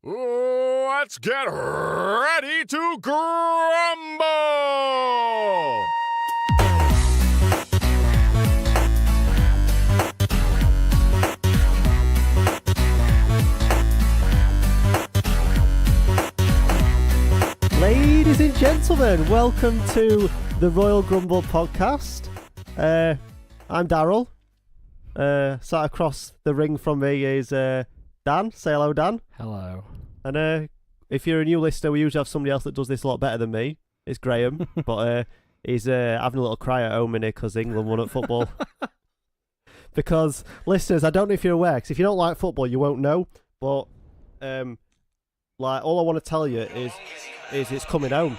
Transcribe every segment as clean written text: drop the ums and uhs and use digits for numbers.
Let's get ready to grumble! Ladies and gentlemen, welcome to the Royal Grumble podcast. I'm Daryl. Sat across the ring from me is Dan. Say hello, Dan. Hello. And if you're a new listener, we usually have somebody else that does this a lot better than me. It's Graeme, but he's having a little cry at home in here because England won at football. Because, listeners, I don't know if you're aware, because if you don't like football, you won't know, but all I want to tell you is it's coming home.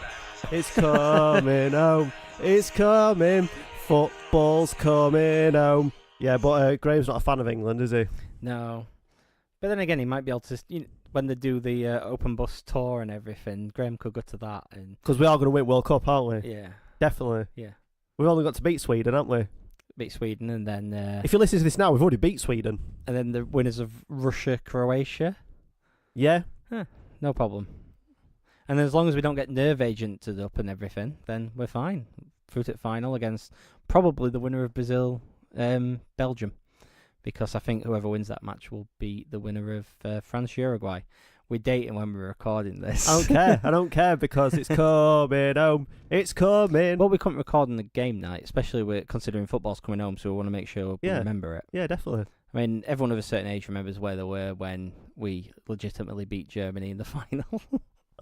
It's coming home. It's coming. Football's coming home. Yeah, but Graeme's not a fan of England, is he? No. But then again, he might be able to, when they do the open bus tour and everything, Graeme could go to that. Because we are going to win World Cup, aren't we? Yeah. Definitely. Yeah. We've only got to beat Sweden, haven't we? Beat Sweden and then... if you listen to this now, we've already beat Sweden. And then the winners of Russia, Croatia. Yeah. No problem. And as long as we don't get nerve agented up and everything, then we're fine. Through to the final against probably the winner of Brazil, Belgium. Because I think whoever wins that match will beat the winner of France-Uruguay. We're dating when we're recording this. I don't care. I don't care because it's coming home. It's coming. Well, we couldn't record on the game night, especially considering football's coming home, so we want to make sure we remember it. Yeah, definitely. I mean, everyone of a certain age remembers where they were when we legitimately beat Germany in the final.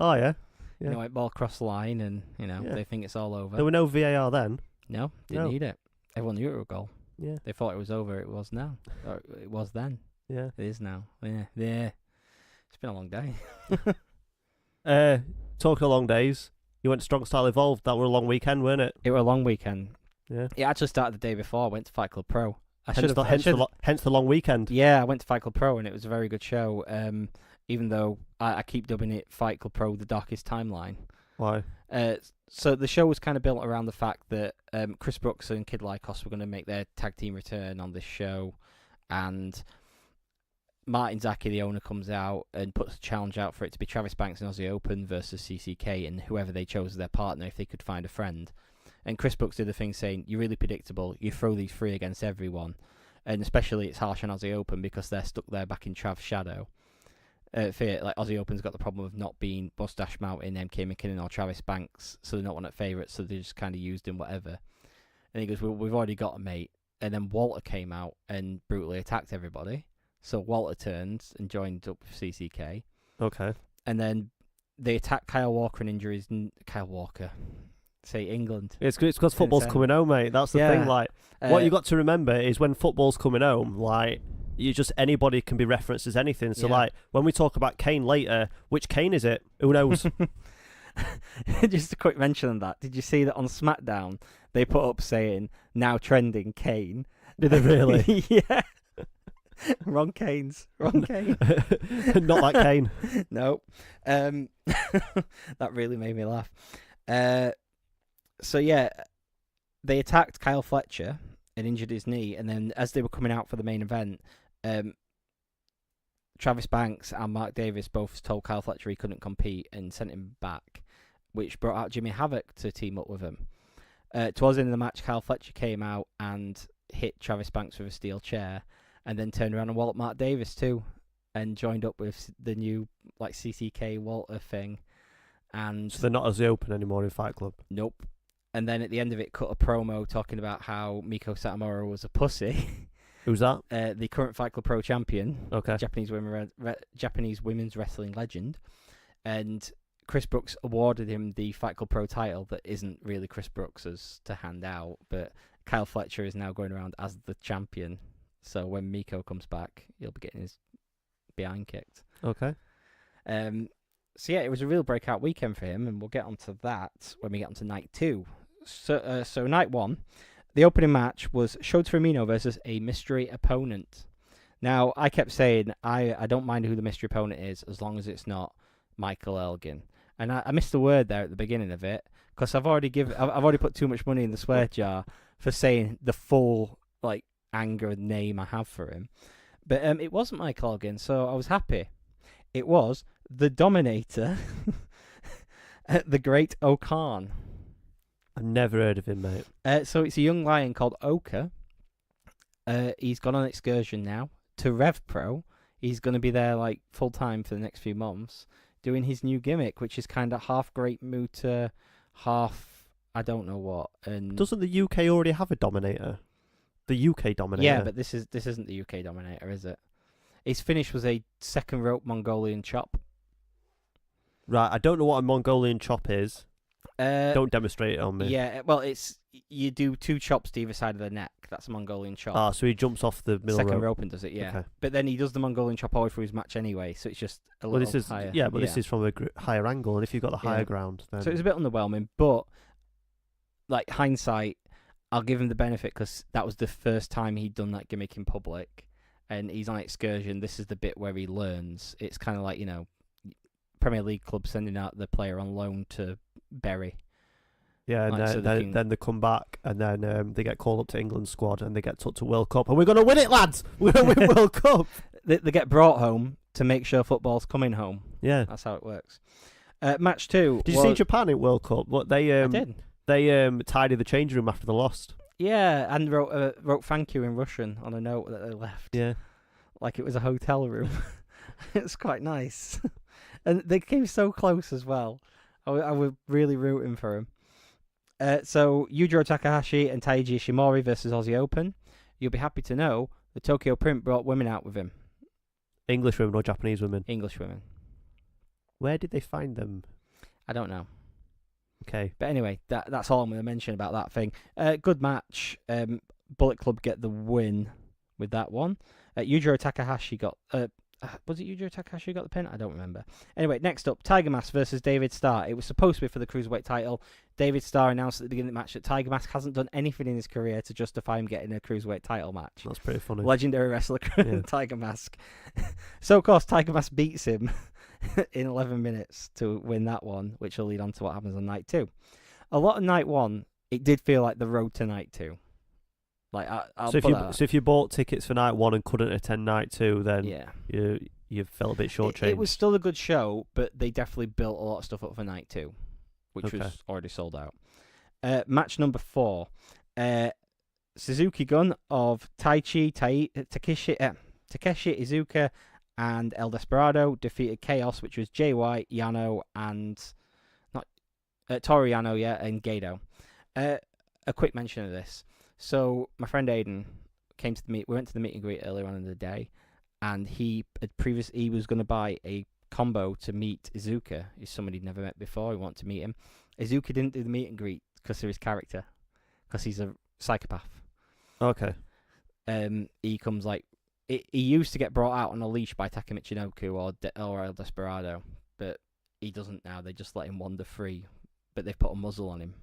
Oh, yeah. Yeah. White ball across the line and, they think it's all over. There were no VAR then? No, didn't need it. Everyone knew it was a goal. Yeah. They thought it was over. It was now. Or it was then. Yeah. It is now. Yeah. It's been a long day. Talking of long days, you went to Strong Style Evolved. That were a long weekend, weren't it? It was a long weekend. Yeah. It actually started the day before. I went to Fight Club Pro. Hence the long weekend. Yeah, I went to Fight Club Pro and it was a very good show. Even though I keep dubbing it Fight Club Pro, the darkest timeline. Why? So the show was kind of built around the fact that Chris Brooks and Kid Lycos were going to make their tag team return on this show, and Martin Zaki, the owner, comes out and puts a challenge out for it to be Travis Banks and Aussie Open versus CCK and whoever they chose as their partner if they could find a friend. And Chris Brooks did the thing saying, "You're really predictable. You throw these three against everyone, and especially it's harsh on Aussie Open because they're stuck there back in Trav's shadow." Aussie Open's got the problem of not being Mustache Mountain, MK McKinnon or Travis Banks, so they're not one of favourites, so they just kind of used him whatever. And he goes, well, we've already got a mate. And then Walter came out and brutally attacked everybody. So Walter turned and joined up with CCK. Okay. And then they attacked Kyle Walker and injuries. Kyle Walker. Say England. It's because football's coming home, mate. That's the thing. What you got to remember is when football's coming home, anybody can be referenced as anything. So, when we talk about Kane later, which Kane is it? Who knows? Just a quick mention on that. Did you see that on SmackDown they put up saying now trending Kane? Did they really? Yeah. Wrong Kanes. Wrong Kane. Not that Kane. No. That really made me laugh. They attacked Kyle Fletcher and injured his knee, and then as they were coming out for the main event, Travis Banks and Mark Davis both told Kyle Fletcher he couldn't compete and sent him back, which brought out Jimmy Havoc to team up with him. Towards the end of the match, Kyle Fletcher came out and hit Travis Banks with a steel chair, and then turned around and walloped Mark Davis too, and joined up with the new CCK Walter thing. And so they're not as open anymore in Fight Club? Nope. And then at the end of it, cut a promo talking about how Miko Satomura was a pussy. Who's that? The current Fight Club Pro champion. Okay. Japanese women's wrestling legend. And Chris Brooks awarded him the Fight Club Pro title that isn't really Chris Brooks's to hand out, but Kyle Fletcher is now going around as the champion. So when Miko comes back, he'll be getting his behind kicked. Okay. So yeah, it was a real breakout weekend for him, and we'll get onto that when we get onto night 2. So night 1, the opening match was Shota Umino versus a mystery opponent. Now, I kept saying I don't mind who the mystery opponent is as long as it's not Michael Elgin. And I missed the word there at the beginning of it because I've already put too much money in the swear jar for saying the full anger name I have for him. But it wasn't Michael Elgin, so I was happy. It was the Dominator, the Great Okan. I've never heard of him, mate. So it's a young lion called Oka. He's gone on excursion now to Rev Pro. He's going to be there like full time for the next few months, doing his new gimmick, which is kind of half Great Muta, half I don't know what. And Doesn't the UK already have a Dominator? The UK Dominator. yeah, but this isn't the UK Dominator, is it? His finish was a second rope Mongolian chop. Right, I don't know what a Mongolian chop is. Don't demonstrate it on me. Yeah, well, it's you do 2 chops to either side of the neck. That's a Mongolian chop. Ah, so he jumps off the middle Second rope. rope and does it, yeah. Okay. But then he does the Mongolian chop all the way through his match anyway, so it's just a little higher. Yeah, but this is from a higher angle, and if you've got the higher ground, then... So it's a bit underwhelming, but like hindsight, I'll give him the benefit because that was the first time he'd done that gimmick in public, and he's on excursion. This is the bit where he learns. It's kind of like, Premier League club sending out the player on loan to Bury. Yeah, and Like, then they come back, and then they get called up to England squad, and they get took to World Cup, and we're going to win it, lads! We're going to win World Cup! They get brought home to make sure football's coming home. Yeah. That's how it works. Match 2. Did you see Japan in World Cup? What they I did. They tidied the change room after they lost. Yeah, and wrote thank you in Russian on a note that they left. Yeah. Like it was a hotel room. It's quite nice. And they came so close as well. I was really rooting for him. So, Yujiro Takahashi and Taiji Ishimori versus Aussie Open. You'll be happy to know the Tokyo Print brought women out with him. English women or Japanese women? English women. Where did they find them? I don't know. Okay. But anyway, that's all I'm going to mention about that thing. Good match. Bullet Club get the win with that one. Yujiro Takahashi got... was it Yujiro Takahashi who got the pin? I don't remember. Anyway, next up, Tiger Mask versus David Starr. It was supposed to be for the Cruiserweight title. David Starr announced at the beginning of the match that Tiger Mask hasn't done anything in his career to justify him getting a Cruiserweight title match. That's pretty funny. Legendary wrestler Yeah. Tiger Mask. So, of course, Tiger Mask beats him in 11 minutes to win that one, which will lead on to what happens on night 2. A lot of night 1, it did feel like the road to night 2. Like so if you bought tickets for night 1 and couldn't attend night 2, then yeah, you felt a bit shortchanged. It was still a good show, but they definitely built a lot of stuff up for night 2, which Okay. was already sold out. Match number 4, Suzuki Gun of Takeshi Iizuka and El Desperado defeated Chaos, which was JY, Yano, and Toru Yano, and Gedo. A quick mention of this. So my friend Aiden came to we went to the meet and greet earlier on in the day, and he was going to buy a combo to meet Iizuka. He's somebody he'd never met before. He wanted to meet him. Iizuka didn't do the meet and greet because of his character, because he's a psychopath. Okay. He comes he used to get brought out on a leash by Taka Michinoku or El Desperado, but he doesn't now. They just let him wander free, but they've put a muzzle on him.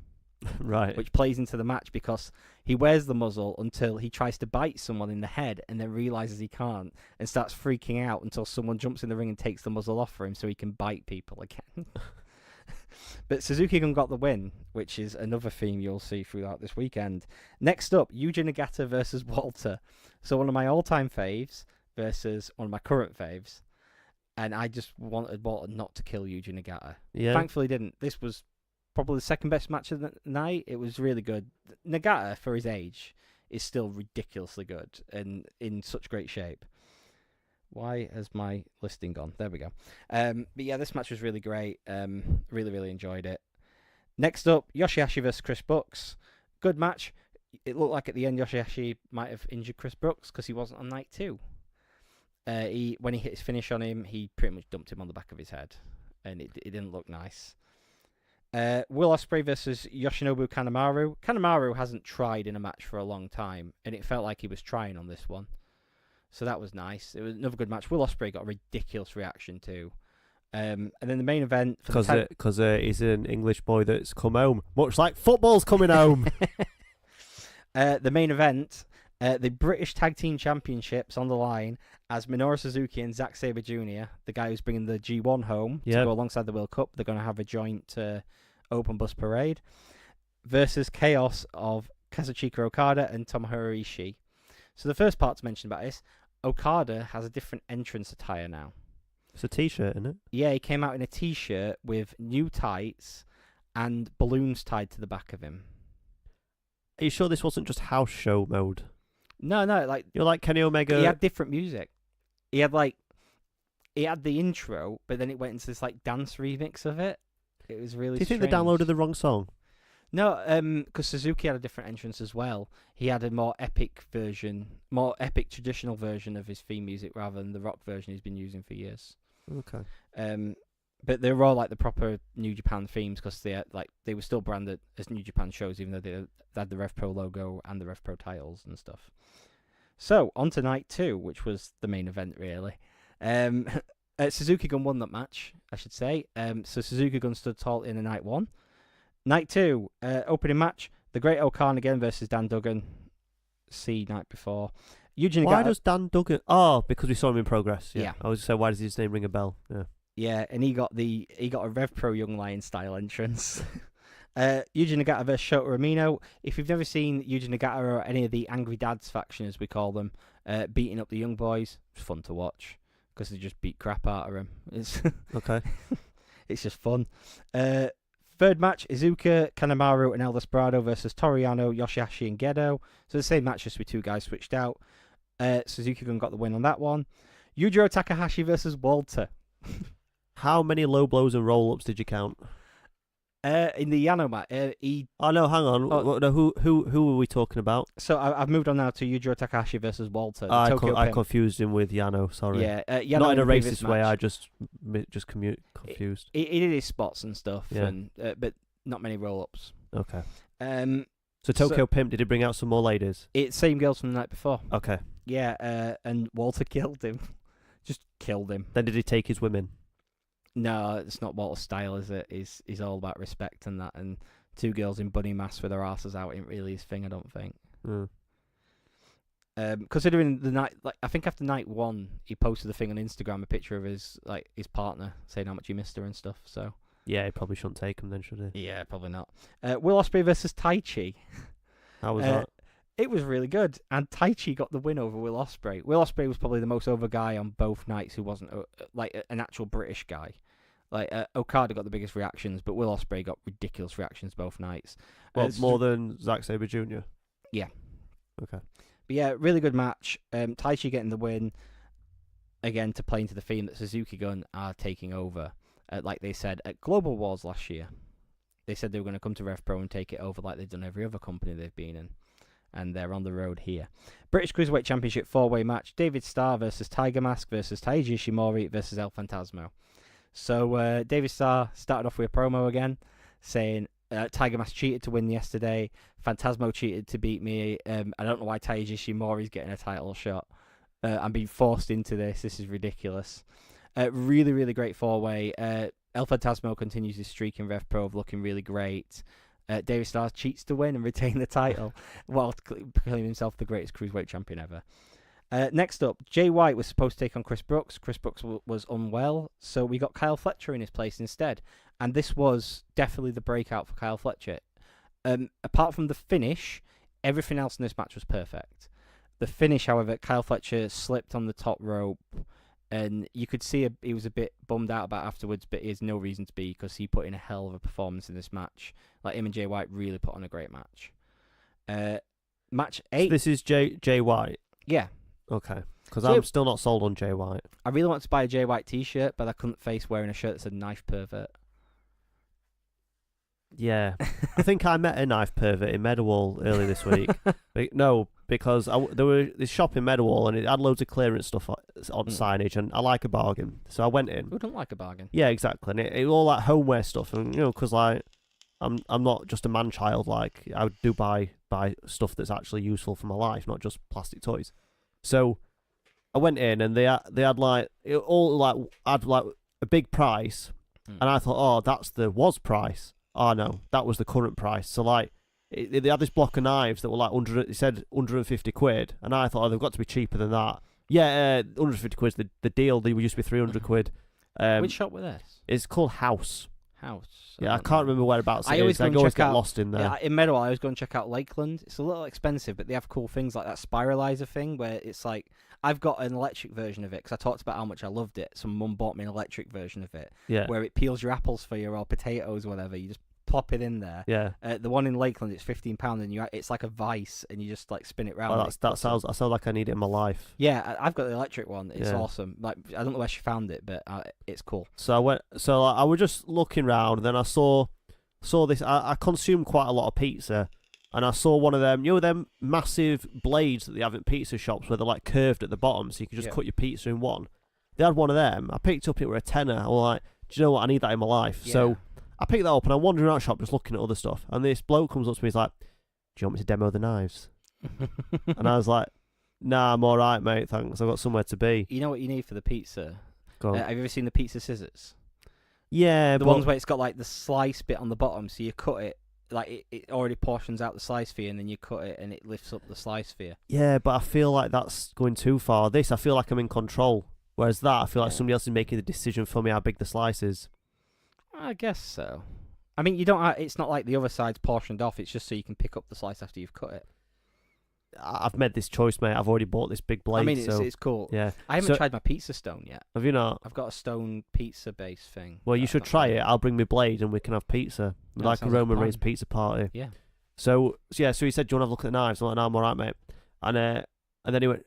Right. Which plays into the match because he wears the muzzle until he tries to bite someone in the head and then realizes he can't and starts freaking out until someone jumps in the ring and takes the muzzle off for him so he can bite people again. But Suzuki Gun got the win, which is another theme you'll see throughout this weekend. Next up, Yuji Nagata versus Walter. So one of my all-time faves versus one of my current faves. And I just wanted Walter not to kill Yuji Nagata. Yeah. Thankfully didn't. This was probably the second best match of the night. It was really good. Nagata, for his age, is still ridiculously good and in such great shape. Why has my listing gone? There we go. But yeah, this match was really great. Really, really enjoyed it. Next up, Yoshihashi versus Chris Brooks. Good match. It looked like at the end Yoshihashi might have injured Chris Brooks because he wasn't on night 2. When he hit his finish on him, he pretty much dumped him on the back of his head, and it didn't look nice. Will Ospreay versus Yoshinobu Kanemaru. Kanemaru hasn't tried in a match for a long time, and it felt like he was trying on this one. So that was nice. It was another good match. Will Ospreay got a ridiculous reaction too. And then the main event... Because he's an English boy that's come home. Much like football's coming home. The main event, the British Tag Team Championships on the line as Minoru Suzuki and Zack Sabre Jr., the guy who's bringing the G1 home to go alongside the World Cup. They're going to have a joint open bus parade versus Chaos of Kazuchika Okada and Tomohiro Ishii. So the first part to mention about this, Okada has a different entrance attire now. It's a T-shirt, isn't it? Yeah, he came out in a T-shirt with new tights and balloons tied to the back of him. Are you sure this wasn't just house show mode? No, like You're like Kenny Omega. he had different music. He had the intro, but then it went into this like dance remix of it. It was really. Do you think strange. they downloaded the wrong song? No, because Suzuki had a different entrance as well. He had a more epic traditional version of his theme music rather than the rock version he's been using for years. Okay. But they were all like the proper New Japan themes because they were still branded as New Japan shows, even though they had the Rev Pro logo and the Rev Pro titles and stuff. So on to night 2, which was the main event really. Suzuki Gun won that match, I should say. So Suzuki Gun stood tall in the night 1. Night 2, opening match, the Great O'Khan again versus Dan Duggan. See night before. Why does Dan Duggan? Oh, because we saw him in Progress. Yeah. I was just saying, why does his name ring a bell? Yeah. Yeah, and he got a Rev Pro Young Lion style entrance. Yuji Nagata versus Shota Umino. If you've never seen Yuji Nagata or any of the Angry Dads faction, as we call them, beating up the young boys, it's fun to watch because they just beat crap out of him. It's Okay. it's just fun. Third match, Iizuka, Kanemaru, and El Desperado versus Toriano, Yoshihashi, and Gedo. So the same match, just with 2 guys switched out. Suzuki Gun got the win on that one. Yujiro Takahashi versus Walter. How many low blows and roll-ups did you count? In the Yano match, Oh no, hang on. Oh. No, who were we talking about? So I've moved on now to Yujiro Takahashi versus Walter. I Tokyo Pimp. confused him with Yano. Sorry. Yeah, Yano Not in a previous racist way. match. I just confused. He did his spots and stuff, Yeah. and but not many roll-ups. Okay. So So Tokyo Pimp, did he bring out some more ladies? It's same girls from the night before. Okay. Yeah, and Walter killed him. Just killed him. Then did he take his women? No, it's not Walter's style, is it? He's all about respect and that, and 2 girls in bunny masks with their asses out ain't really his thing, I don't think. Mm. Considering the night, I think after night 1, he posted a thing on Instagram, a picture of his partner saying how much he missed her and stuff. So Yeah, he probably shouldn't take him then, should he? yeah, probably not. Will Ospreay versus Taichi. How was that? It was really good, and Taichi got the win over Will Ospreay. Will Ospreay was probably the most over guy on both nights who wasn't an actual British guy. Okada got the biggest reactions, but Will Ospreay got ridiculous reactions both nights. More than Zack Sabre Jr.? Yeah. Okay. But yeah, really good match. Taichi getting the win, again, to play into the theme that Suzuki Gun are taking over. Like they said at Global Wars last year. They said they were going to come to Rev Pro and take it over like they've done every other company they've been in. And they're on the road here. British Cruiserweight Championship 4-way match. David Starr versus Tiger Mask versus Taiji Ishimori versus El Phantasmo. So David Starr started off with a promo again, saying Tiger Mask cheated to win yesterday. Phantasmo cheated to beat me. I don't know why Taiji Ishimori's getting a title shot. I'm being forced into this. This is ridiculous. Really, really great 4-way. El Phantasmo continues his streak in Rev Pro of looking really great. David Starr cheats to win and retain the title while proclaiming himself the greatest cruiserweight champion ever. Next up, Jay White was supposed to take on Chris Brooks. Chris Brooks was unwell, so we got Kyle Fletcher in his place instead. And this was definitely the breakout for Kyle Fletcher. Apart from the finish, everything else in this match was perfect. The finish, however, Kyle Fletcher slipped on the top rope, and you could see he was a bit bummed out about afterwards, but he has no reason to be because he put in a hell of a performance in this match. Like, him and Jay White really put on a great match. Match 8. So this is Jay White? Yeah. Okay. Because I'm still not sold on Jay White. I really want to buy a Jay White t-shirt, but I couldn't face wearing a shirt that said knife pervert. Yeah. I think I met a knife pervert in Meadowall earlier this week. Because there was this shop in Meadowall and it had loads of clearance stuff on signage, and I like a bargain. So I went in. Who don't like a bargain? Yeah, exactly. And it all like homeware stuff, and because like I'm not just a man child. Like, I do buy stuff that's actually useful for my life, not just plastic toys. So I went in and they had like it all like had like a big price, and I thought, oh, that's the WOS price. Oh no, that was the current price. So like they had this block of knives that were like it said 150 quid, and I thought, oh, they've got to be cheaper than that. Yeah, 150 quid's the deal. They used to be 300 quid. Which shop were this? It's called House. house. Yeah, I don't can't know. remember whereabouts I it always is. go I and always check get out- lost in there. Yeah, in Meadow, I always go and check out Lakeland. It's a little expensive, but they have cool things like that spiralizer thing where it's like I've got an electric version of it because I talked about how much I loved it. So mum bought me an electric version of it Yeah. where it peels your apples for you or potatoes or whatever. You just plop it in there. Yeah. The one in Lakeland, it's £15, and it's like a vice, and you just like spin it round. Oh, that sounds like I need it in my life. Yeah, I've got the electric one. It's Yeah. awesome. Like I don't know where she found it, but it's cool. So I was just looking round, and then I saw this. I consumed quite a lot of pizza, and I saw one of them. You know them massive blades that they have at pizza shops where they're like curved at the bottom, so you can just cut your pizza in one. They had one of them. I picked up. It were a tenner. I was like, do you know what? I need that in my life. Yeah. So I picked that up, and I'm wandering around the shop just looking at other stuff. And this bloke comes up to me. He's like, "Do you want me to demo the knives?" And I was like, "Nah, I'm all right, mate. Thanks. I've got somewhere to be." You know what you need for the pizza? Go on. Have you ever seen the pizza scissors? Yeah, The but ones where it's got like the slice bit on the bottom, so you cut it. Like it already portions out the slice for you, and then you cut it, and it lifts up the slice for you. yeah, but I feel like that's going too far. This, I feel like I'm in control. Whereas that, I feel like Yeah. somebody else is making the decision for me how big the slice is. I guess so. I mean, you don't. It's not like the other side's portioned off. It's just so you can pick up the slice after you've cut it. I've made this choice, mate. I've already bought this big blade. I mean, so it's cool. yeah. I haven't So- tried my pizza stone yet. Have you not? I've got a stone pizza base thing. Well, you that I've should not try tried it. I'll bring my blade and we can have pizza. Yeah, Like a sounds like a Roman plan. Reigns pizza party. Yeah. So he said, "Do you want to have a look at the knives?" I'm like, "No, I'm alright, mate." And then he went,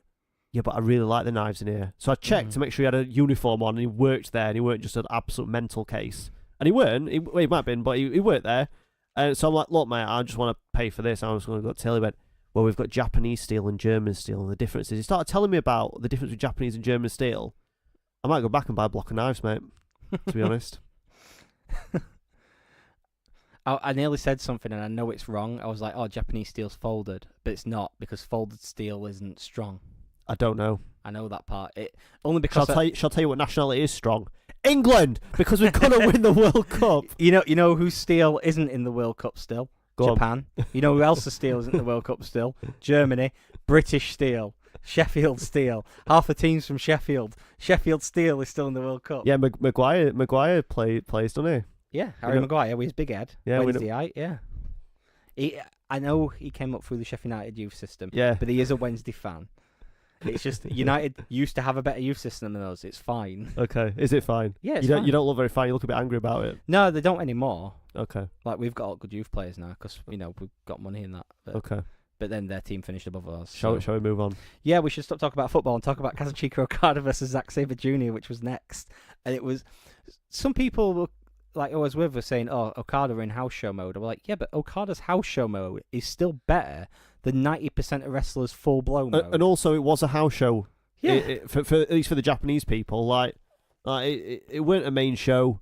"Yeah, but I really like the knives in here." So I checked to make sure he had a uniform on and he worked there and he weren't just an absolute mental case. And he weren't. He might have been, but he worked there. And so I'm like, "Look, mate, I just want to pay for this." I was going to go tell him, he went, "Well, we've got Japanese steel and German steel and the differences." He started telling me about the difference between Japanese and German steel. I might go back and buy a block of knives, mate, to be honest. I nearly said something and I know it's wrong. I was like, "Oh, Japanese steel's folded," but it's not because folded steel isn't strong. I don't know. I know that part. Only Shall because I tell you what nationality is strong? England, because we're going to win the World Cup. you know whose steel isn't in the World Cup still? Go on. Japan. You know who else's steel isn't in the World Cup still? Germany. British steel. Sheffield steel. Half the teams from Sheffield. Sheffield steel is still in the World Cup. Yeah, Maguire plays, doesn't he? Yeah, Harry Maguire with his big head. Yeah, we Wednesday night, yeah. I know he came up through the Sheffield United youth system, Yeah. but he is a Wednesday fan. It's just United used to have a better youth system than us. It's fine. Okay. Is it fine? Yeah, it's You fine. don't look very fine. You look a bit angry about it. No, they don't anymore. Okay. Like we've got good youth players now because we've got money in that. Okay. But then their team finished above us. Shall we move on? Yeah, we should stop talking about football and talk about Kazuchika Okada versus Zack Sabre Jr., which was next. And it was some people were like I was with were saying, "Oh, Okada in house show mode." I'm like, "Yeah, but Okada's house show mode is still better than 90% of wrestlers' full blow mode." And also, it was a house show. Yeah. For at least for the Japanese people, it weren't a main show.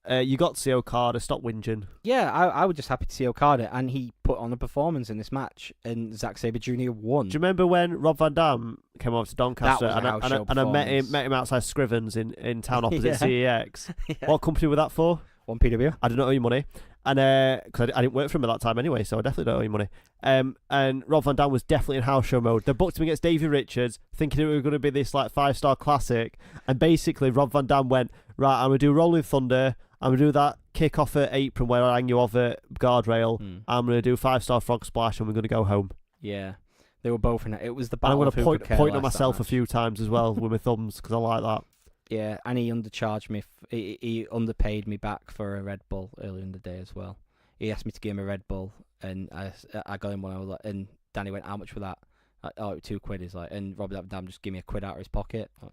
You got to see Okada. Stop whinging. Yeah, I was just happy to see Okada, and he put on a performance in this match, and Zack Sabre Jr. won. Do you remember when Rob Van Dam came over to Doncaster That was a house show and I met performance. him outside Scrivens in town opposite Yeah. CEX? Yeah. What company was that for? 1PW. I didn't owe you money. And because I didn't work for him at that time anyway, so I definitely don't owe you money. And Rob Van Dam was definitely in house show mode. They booked him against Davey Richards, thinking it was going to be this like 5-star classic. And basically, Rob Van Dam went, "Right, I'm gonna do Rolling Thunder. I'm gonna do that kick off at apron where I hang you off at guardrail. I'm gonna do 5-star frog splash, and we're gonna go home." Yeah, they were both in it. It was the And battle I'm of gonna who could care point at less, that myself a match. few times as well with my thumbs because I like that. Yeah, and he undercharged me. He underpaid me back for a Red Bull earlier in the day as well. He asked me to give him a Red Bull, and I got him one. I was like, and Danny went, "How much for that?" Like, "Oh, it was £2." He's like, and Rob Van Dam just give me a quid out of his pocket. Like,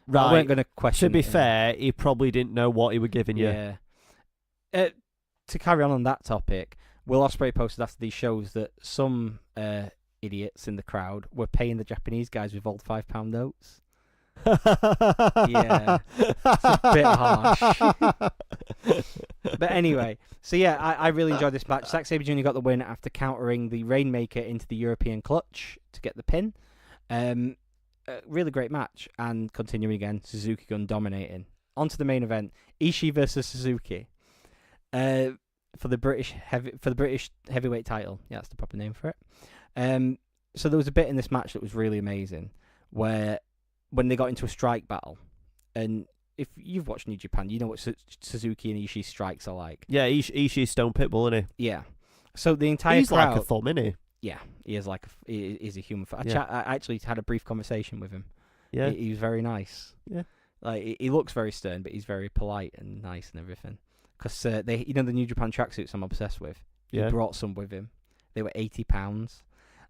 Right. I weren't going to question. To be it, you know. fair, he probably didn't know what he was giving you. Yeah. To carry on that topic, Will Ospreay posted after these shows that some idiots in the crowd were paying the Japanese guys with old £5 notes. Yeah, it's a bit harsh. But anyway, so yeah, I really enjoyed this match. Zack Sabre Jr. got the win after countering the Rainmaker into the European clutch to get the pin. Really great match, and continuing again, Suzuki Gun dominating. On to the main event: Ishii versus Suzuki for the British heavyweight title. Yeah, that's the proper name for it. So there was a bit in this match that was really amazing, where when they got into a strike battle, and if you've watched New Japan, you know what Suzuki and Ishii strikes are like. Yeah, Ishii's Stone Pitbull, isn't Yeah. So the entire he? He's crowd. like a thumb, isn't he? Yeah, he is like he is a human. Yeah. I actually had a brief conversation with him. Yeah. He was very nice. Yeah. Like he looks very stern, but he's very polite and nice and everything. Because they, the New Japan tracksuits I'm obsessed with. Yeah. He brought some with him. They were £80.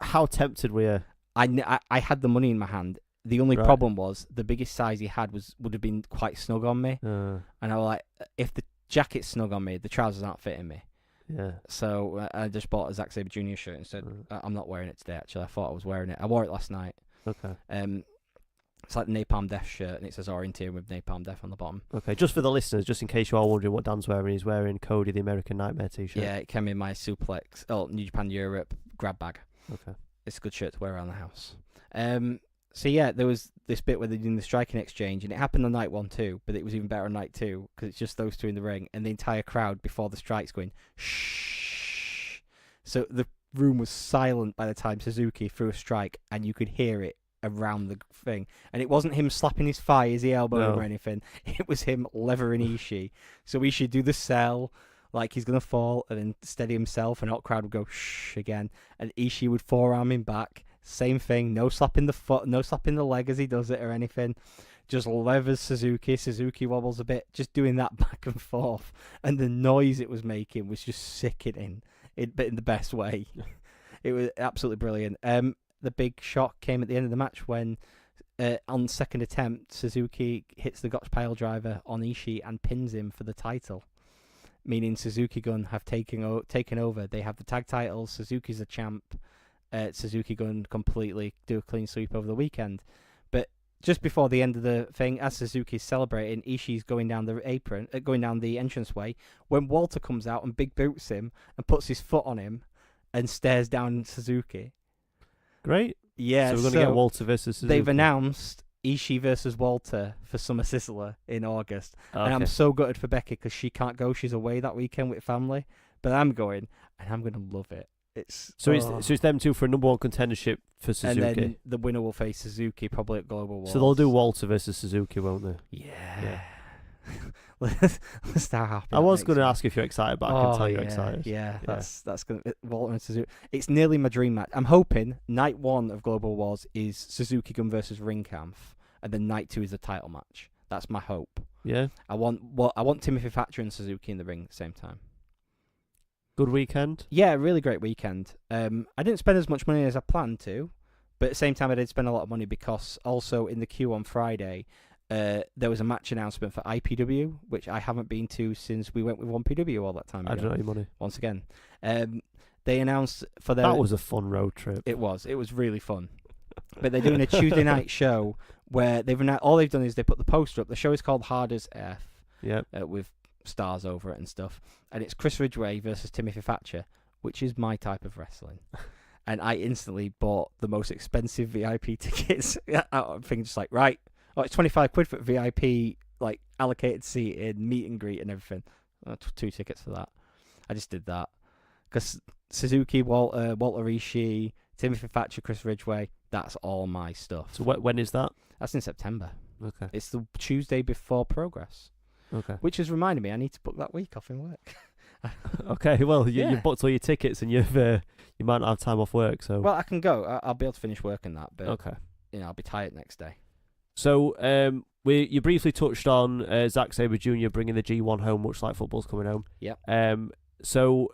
How tempted were you? I had the money in my hand. The only Right. problem was the biggest size he had would have been quite snug on me, Uh, and I was like, if the jacket's snug on me, the trousers aren't fitting me. yeah. So I just bought a Zack Sabre Jr. shirt and said, I'm not wearing it today. Actually, I thought I was wearing it. I wore it last night. Okay. It's like the Napalm Death shirt, and it says Orienteering with Napalm Death on the bottom. Okay. Just for the listeners, just in case you are wondering what Dan's wearing, he's wearing Cody the American Nightmare t-shirt. Yeah, it came in my New Japan Europe grab bag. Okay. It's a good shirt to wear around the house. So yeah, there was this bit where they're doing the striking exchange, and it happened on night 1 too, but it was even better on night 2 because it's just those two in the ring, and the entire crowd before the strike's going shh. So the room was silent by the time Suzuki threw a strike, and you could hear it around the thing. And it wasn't him slapping his thigh, his elbow, or anything. It was him levering Ishii. So Ishii do the sell, like he's gonna fall, and then steady himself, and the crowd would go shh again, and Ishii would forearm him back. Same thing, no slapping the foot, no slapping the leg as he does it or anything. Just levers Suzuki. Suzuki wobbles a bit, just doing that back and forth. And the noise it was making was just sickening, but in the best way. It was absolutely brilliant. The big shock came at the end of the match when, on second attempt, Suzuki hits the Gotch pile driver on Ishii and pins him for the title. Meaning Suzuki Gun have taken over. They have the tag titles. Suzuki's a champ. Suzuki Gun completely do a clean sweep over the weekend. But just before the end of the thing, as Suzuki's celebrating, Ishii's going down the apron, going down the entranceway, when Walter comes out and big boots him and puts his foot on him and stares down Suzuki. Great. Yeah, So we're going to get Walter versus Suzuki. They've announced Ishii versus Walter for Summer Sizzler in August. Okay. And I'm so gutted for Becky because she can't go. She's away that weekend with family. But I'm going, and I'm going to love it. It's them two for a number 1 contendership for Suzuki. And then the winner will face Suzuki probably at Global Wars. So they'll do Walter versus Suzuki, won't they? Yeah. Let's start happy. I was going to ask if you're excited, but I can tell you're excited. Yeah, that's going to Walter and Suzuki. It's nearly my dream match. I'm hoping night 1 of Global Wars is Suzuki Gun versus Ringkampf, and then night 2 is the title match. That's my hope. Yeah. I want Timothy Thatcher and Suzuki in the ring at the same time. Good weekend. Yeah, really great weekend. I didn't spend as much money as I planned to, but at the same time I did spend a lot of money because also in the queue on Friday, there was a match announcement for IPW, which I haven't been to since we went with 1PW all that time ago. I don't know your money. Once again. They announced for their... That was a fun road trip. It was really fun. But they're doing a Tuesday night show where all they've done is they put the poster up. The show is called Hard as F. Yep. With stars over it and stuff. And it's Chris Ridgway versus Timothy Thatcher, which is my type of wrestling. And I instantly bought the most expensive VIP tickets. I'm thinking just like, right, it's 25 quid for VIP, like allocated seat in meet and greet and everything. 2 tickets for that. I just did that. Because Suzuki, Walter Ishii, Timothy Thatcher, Chris Ridgway, that's all my stuff. So when is that? That's in September. Okay. It's the Tuesday before Progress. Okay. Which has reminded me I need to book that week off in work. Okay, well, you've booked all your tickets and you might not have time off work, so... Well, I can go. I'll be able to finish working that, but okay. I'll be tired next day. So, you briefly touched on Zack Sabre Jr. bringing the G1 home, much like football's coming home. Yep. So,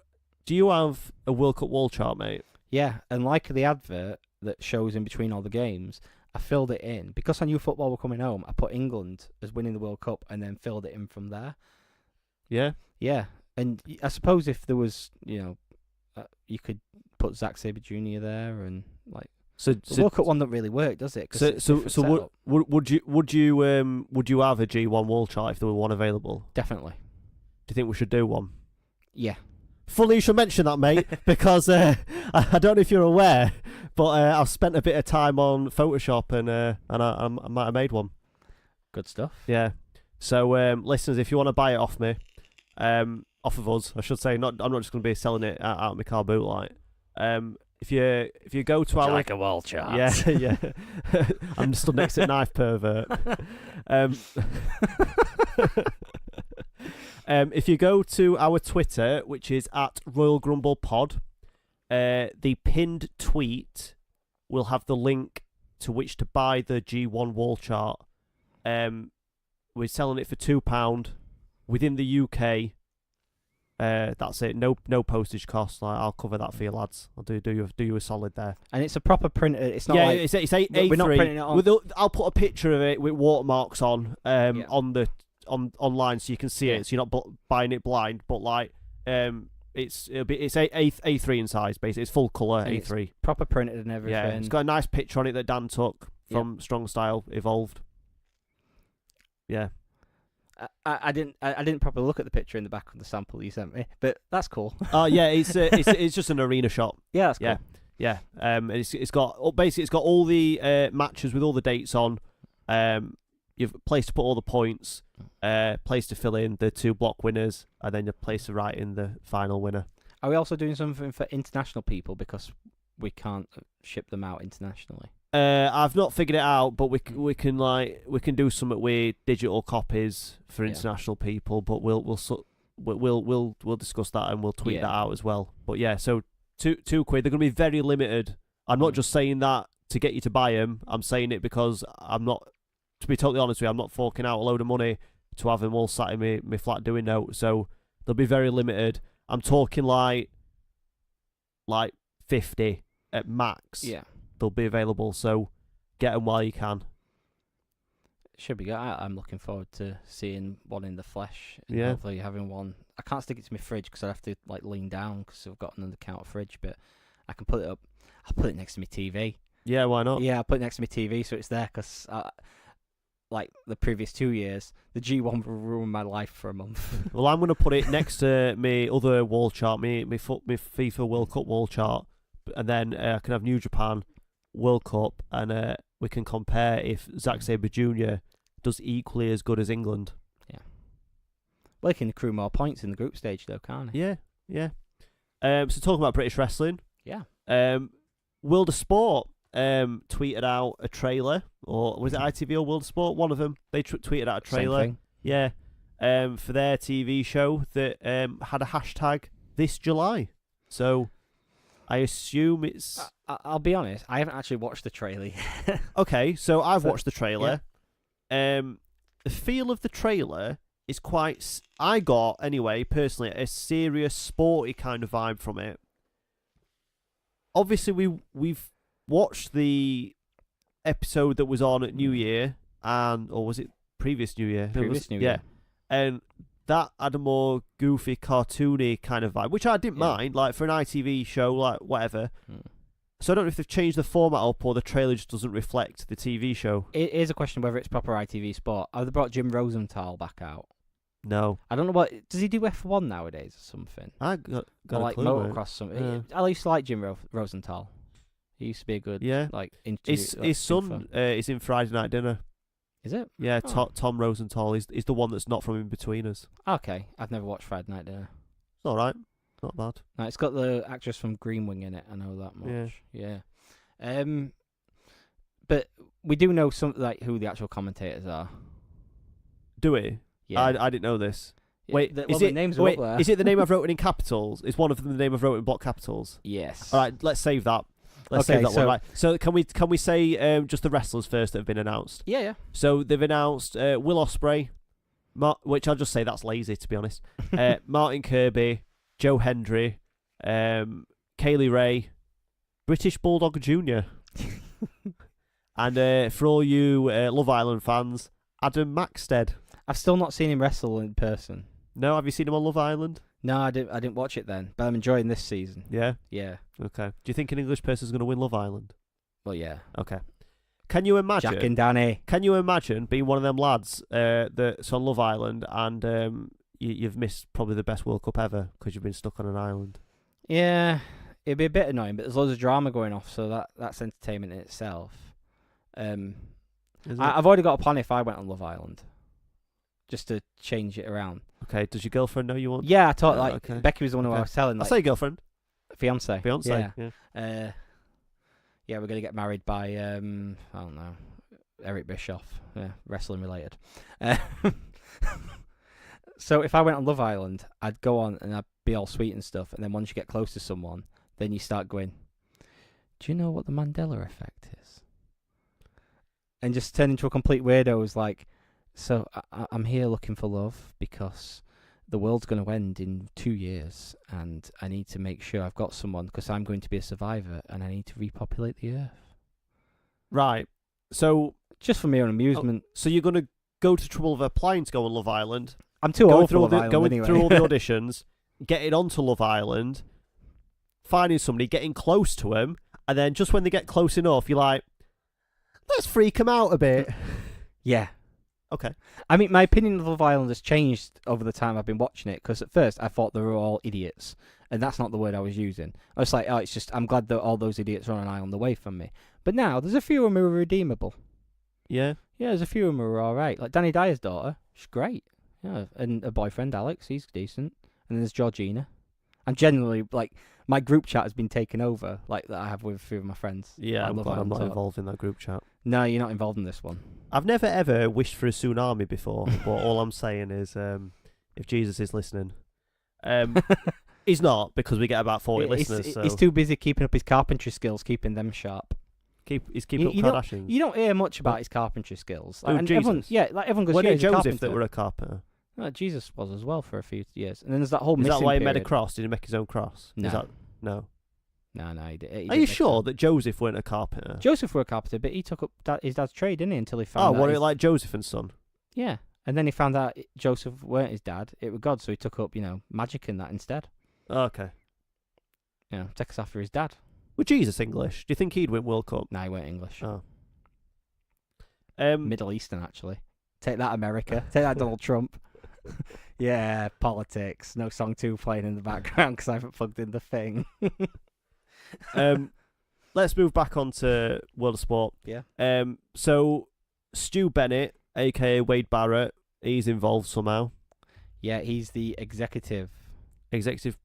do you have a World Cup wall chart, mate? Yeah, and like the advert that shows in between all the games, I filled it in. Because I knew football were coming home, I put England as winning the World Cup and then filled it in from there. Yeah? Yeah. And I suppose if there was, you could put Zack Sabre Jr. there and like... So the World Cup one doesn't really work, does it? So would you have a G1 wall chart if there were one available? Definitely. Do you think we should do one? Yeah. Funny you should mention that, mate, because I don't know if you're aware, but I've spent a bit of time on Photoshop and I might have made one. Good stuff. Yeah. So listeners, if you want to buy it off me, off of us, I should say, I'm not just going to be selling it out of my car boot light. If if you go to our like a Wallchart. yeah. I'm stood next to knife pervert. If you go to our Twitter, which is at Royal Grumble Pod, the pinned tweet will have the link to which to buy the G1 Wallchart. We're selling it for £2 within the UK. That's it. No postage costs. I'll cover that for you, lads. I'll do you a solid there. And it's a proper printer. It's not it's A3. We're not printing it on. I'll put a picture of it with watermarks on online so you can see it. So you're not buying it blind. But it's A3 in size basically. It's full colour A3. It's proper printed and everything. Yeah, it's got a nice picture on it that Dan took from Strong Style Evolved. Yeah. I didn't properly look at the picture in the back of the sample you sent me, but that's cool. Yeah, it's just an arena shot. Yeah, that's cool. Yeah. It's got all the matches with all the dates on. You've a place to put all the points, place to fill in the 2 block winners, and then a place to write in the final winner. Are we also doing something for international people because we can't ship them out internationally? I've not figured it out, but we can do something with digital copies for international people. But we'll discuss that and we'll tweet that out as well. But yeah, so £2. They're going to be very limited. I'm not just saying that to get you to buy them. I'm saying it because I'm not. To be totally honest with you, I'm not forking out a load of money to have them all sat in my flat doing notes. So they'll be very limited. I'm talking like 50 at max. Yeah. They'll be available, so get them while you can. Should be good. I'm looking forward to seeing one in the flesh. And yeah. Hopefully having one. I can't stick it to my fridge because I have to lean down because I've got an under-counter fridge, but I can put it up. I'll put it next to my TV. Yeah, why not? Yeah, I'll put it next to my TV so it's there because the previous 2 years, the G1 ruined my life for a month. Well, I'm going to put it next to my other wall chart, my FIFA World Cup wall chart, and then I can have New Japan World Cup, and we can compare if Zack Sabre Jr. does equally as good as England. Yeah. Well, he can accrue more points in the group stage, though, can't he? Yeah. So talking about British wrestling. Yeah. World of Sport tweeted out a trailer, or was it ITV or World of Sport? One of them. They tweeted out a trailer. Same thing. Yeah. For their TV show that had a hashtag this July. So I assume it's. I'll be honest. I haven't actually watched the trailer yet. Okay, so I've watched the trailer. Yeah. The feel of the trailer is quite. I got anyway personally a serious sporty kind of vibe from it. Obviously, we've watched the episode that was on at New Year, or was it previous New Year? New Year. And that had a more goofy, cartoony kind of vibe, which I didn't mind, like for an ITV show, like whatever. So I don't know if they've changed the format up or the trailer just doesn't reflect the TV show. It is a question whether it's proper ITV sport. Have they brought Jim Rosenthal back out? No. I don't know what. Does he do F1 nowadays or something? I got or a like clue, motocross something. I used to like Jim Rosenthal. He used to be a good his son is in Friday Night Dinner. Is it? Yeah, Tom Rosenthal. He's the one that's not from In Between Us. Okay, I've never watched Friday Night Dinner. It's all right. Not bad. No, it's got the actress from Green Wing in it. I know that much. Yeah. But we do know who the actual commentators are. Do we? Yeah. I didn't know this. Wait, the names are up there. Is it the name I've written in capitals? Is one of them the name I've written in block capitals? Yes. All right, let's save that. Let's save that one. Right. So can we say just the wrestlers first that have been announced? Yeah. So they've announced Will Ospreay, which I'll just say that's lazy to be honest. Martin Kirby, Joe Hendry, Kaylee Ray, British Bulldog Jr. And for all you Love Island fans, Adam Maxted. I've still not seen him wrestle in person. No, have you seen him on Love Island? No, I didn't watch it then, but I'm enjoying this season. Yeah? Yeah. Okay. Do you think an English person's going to win Love Island? Well, yeah. Okay. Can you imagine... Jack and Danny. Can you imagine being one of them lads that's on Love Island and you've missed probably the best World Cup ever because you've been stuck on an island? Yeah. It'd be a bit annoying, but there's loads of drama going off, so that's entertainment in itself. I've already got a plan if I went on Love Island. Just to change it around. Okay, does your girlfriend know you want? Yeah, I thought okay. Becky was the one who I was telling. I'll say girlfriend. Fiance. Yeah. Yeah, we're gonna get married by I don't know, Eric Bischoff. Yeah, wrestling related. So if I went on Love Island, I'd go on and I'd be all sweet and stuff, and then once you get close to someone, then you start going, do you know what the Mandela effect is? And just turn into a complete weirdo. Is like, so I'm here looking for love because the world's going to end in 2 years, and I need to make sure I've got someone because I'm going to be a survivor, and I need to repopulate the earth. Right. So Just for my own amusement. So you're going to go to trouble of applying to go on Love Island. I'm too old for Love Island going anyway. through all the auditions, getting onto Love Island, finding somebody, getting close to him, and then just when they get close enough, you're like, let's freak him out a bit. Yeah. Okay. I mean, my opinion of Love Island has changed over the time I've been watching it, because at first I thought they were all idiots, and that's not the word I was using. I was like, oh, it's just, I'm glad that all those idiots are on an island away from me. But now, there's a few of them who are redeemable. Yeah? Yeah, there's a few of them who are alright. Like Danny Dyer's daughter, she's great. Yeah, and her boyfriend, Alex, he's decent. And then there's Georgina. I'm generally, like, my group chat has been taken over, like, that I have with a few of my friends. Yeah, I'm Love glad I'm Island not talk. involved in that group chat. No, you're not involved in this one. I've never ever wished for a tsunami before, but all I'm saying is, if Jesus is listening, he's not, because we get about 40 listeners. So He's too busy keeping up his carpentry skills, keeping them sharp. He's keeping up Kardashians. You don't hear much about his carpentry skills. Like, and Jesus? everyone goes, When yeah, did he's a Joseph carpenter. that were a carpenter? Jesus was as well for a few years. And then there's that whole Is missing that why he period. made a cross? Did he make his own cross? No. No. No, he did. Are you sure that Joseph weren't a carpenter? Joseph were a carpenter, but he took up his dad's trade, didn't he, until he found out... Oh, were it like Joseph and son? Yeah. And then he found out Joseph weren't his dad, it was God, so he took up, magic and that instead. Okay. Take us after his dad. Were Jesus English? Do you think he'd win World Cup? No, he weren't English. Oh. Middle Eastern, actually. Take that, America. Take that, Donald Trump. Yeah, politics. No Song 2 playing in the background because I haven't plugged in the thing. Let's move back on to World of Sport. Yeah. So, Stu Bennett, a.k.a. Wade Barrett, he's involved somehow. Yeah, he's the executive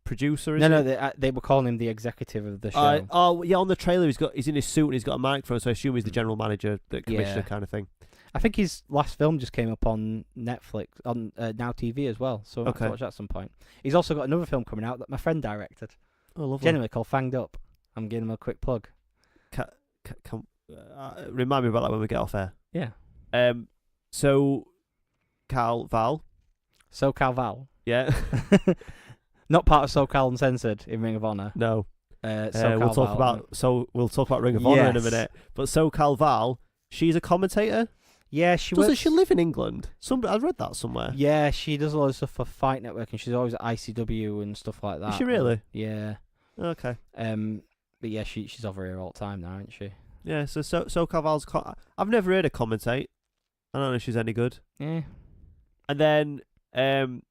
Producer, is No, he? they were calling him the executive of the show. On the trailer he's in his suit and he's got a microphone, so I assume he's the general manager, the commissioner kind of thing. I think his last film just came up on Netflix, on Now TV as well, so I'll have to watch that at some point. He's also got another film coming out that my friend directed. Oh, lovely. Genuinely called Fanged Up. I'm giving him a quick plug. Remind me about that when we get off air. Yeah. So, SoCal Val. Yeah. Not part of SoCal Uncensored in Ring of Honor. No. SoCal We'll talk about Ring of Honor in a minute. But SoCal Val, she's a commentator. Yeah, she doesn't she live in England? I read that somewhere. Yeah, she does a lot of stuff for Fight Network, and she's always at ICW and stuff like that. Is she really? Yeah. Okay. But yeah, she's over here all the time now, isn't she? Yeah. So SoCal Val's. I've never heard her commentate. I don't know if she's any good. Yeah. And then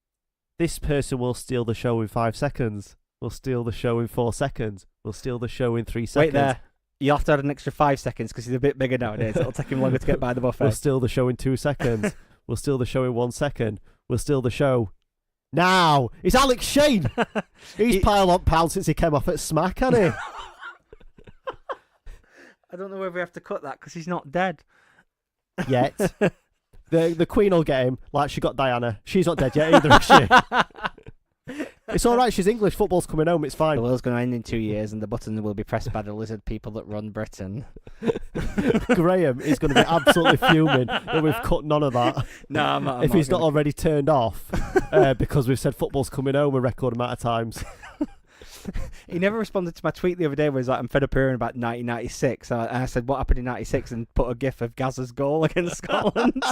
this person will steal the show in 5 seconds. We'll steal the show in 4 seconds. We'll steal the show in 3 seconds. Wait there. You have to add an extra 5 seconds because he's a bit bigger nowadays. It'll take him longer to get by the buffet. We'll steal the show in 2 seconds. We'll steal the show in 1 second. We'll steal the show now. It's Alex Shane. He's piled on pounds since he came off at Smack, hasn't he? I don't know whether we have to cut that because he's not dead. Yet. The Queen will get him like she got Diana. She's not dead yet either, is she? It's all right. She's English. Football's coming home. It's fine. The world's going to end in 2 years, and the button will be pressed by the lizard people that run Britain. Graeme is going to be absolutely fuming that we've cut none of that. No, I'm not. If he's not already turned off because we've said football's coming home a record amount of times. He never responded to my tweet the other day where he's like, I'm fed up hearing about 1996. And I said, what happened in 96? And put a gif of Gazza's goal against Scotland.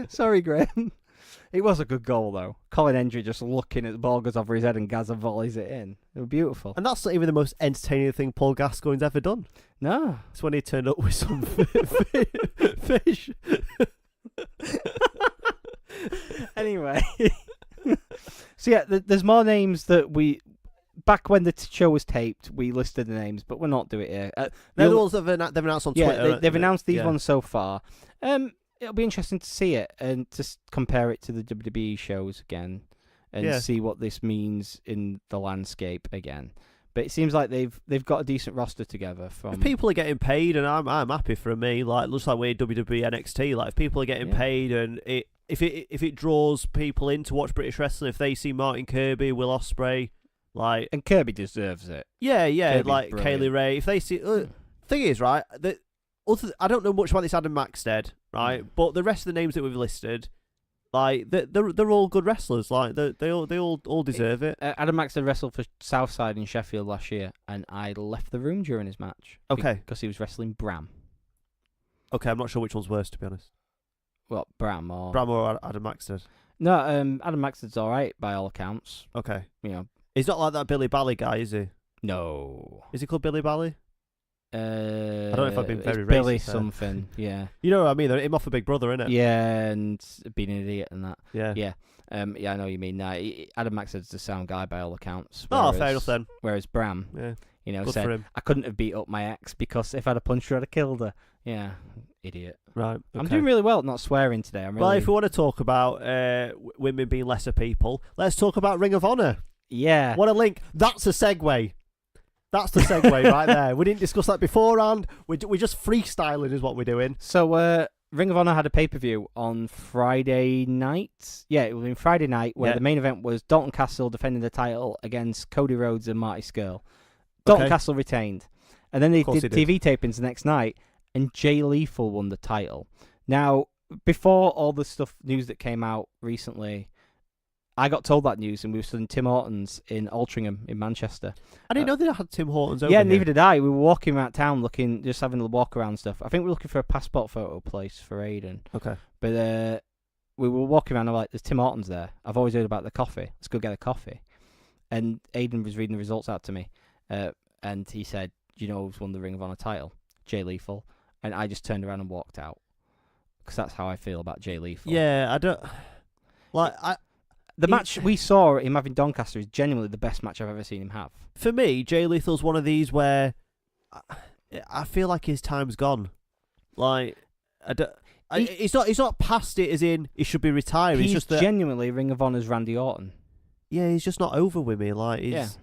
Sorry, Graeme. It was a good goal, though. Colin Hendry just looking at the ball goes over his head and Gazza volleys it in. It was beautiful. And that's not even the most entertaining thing Paul Gascoigne's ever done. No. It's when he turned up with some fish. Anyway. So yeah, there's more names that we... Back when the show was taped, we listed the names, but we'll not do it here. They're the ones they've announced on Twitter. Yeah, they've announced these ones so far. It'll be interesting to see it and just compare it to the WWE shows again. and see what this means in the landscape again. But it seems like they've got a decent roster together. If people are getting paid, and I'm happy for me. Like, looks like we're WWE NXT. Like, if people are getting paid, and if it draws people in to watch British wrestling, if they see Martin Kirby, Will Ospreay, like, and Kirby deserves it. Yeah, Kirby's like brilliant. Kaylee Ray. If they see, thing is, right, I don't know much about this Adam Maxted, right, but the rest of the names that we've listed. Like they're all good wrestlers. Like they all deserve it. Adam Maxted wrestled for Southside in Sheffield last year, and I left the room during his match. Okay, because he was wrestling Bram. Okay, I'm not sure which one's worse, to be honest. What, Bram or Adam Maxted? No, Adam Maxted's all right by all accounts. Okay, He's not like that Billy Bally guy, is he? No. Is he called Billy Bally? I don't know if I've been very racist. Billy something, yeah. You know what I mean? Him off of Big Brother, innit? Yeah, and being an idiot and that. Yeah. Yeah. I know what you mean. Adam Maxted's a sound guy by all accounts. Fair enough then. Whereas Bram, Good said, for him. I couldn't have beat up my ex because if I'd have punched her, I'd have killed her. Yeah, idiot. Right. Okay. I'm doing really well at not swearing today. Well, if we want to talk about women being lesser people, let's talk about Ring of Honor. Yeah. What a link. That's a segue. That's the segue right there. We didn't discuss that beforehand. We're just freestyling is what we're doing. So, Ring of Honor had a pay-per-view on Friday night. Yeah, it was on Friday night where the main event was Dalton Castle defending the title against Cody Rhodes and Marty Scurll. Dalton Castle retained. And then they did TV tapings the next night, and Jay Lethal won the title. Now, before all the news that came out recently, I got told that news, and we were stood in Tim Hortons in Altrincham in Manchester. I didn't know they had Tim Hortons over here. Yeah, neither did I. We were walking around town just having a walk around stuff. I think we were looking for a passport photo place for Aiden. Okay. But we were walking around, and I'm like, there's Tim Hortons there. I've always heard about the coffee. Let's go get a coffee. And Aiden was reading the results out to me. And he said, you know who's won the Ring of Honor title? Jay Lethal. And I just turned around and walked out. Because that's how I feel about Jay Lethal. Yeah, I don't... The match we saw him having Doncaster is genuinely the best match I've ever seen him have. For me, Jay Lethal's one of these where I feel like his time's gone. Like, he's not past it as in he should be retiring. He's just that, genuinely Ring of Honor's Randy Orton. Yeah, he's just not over with me. Like, he's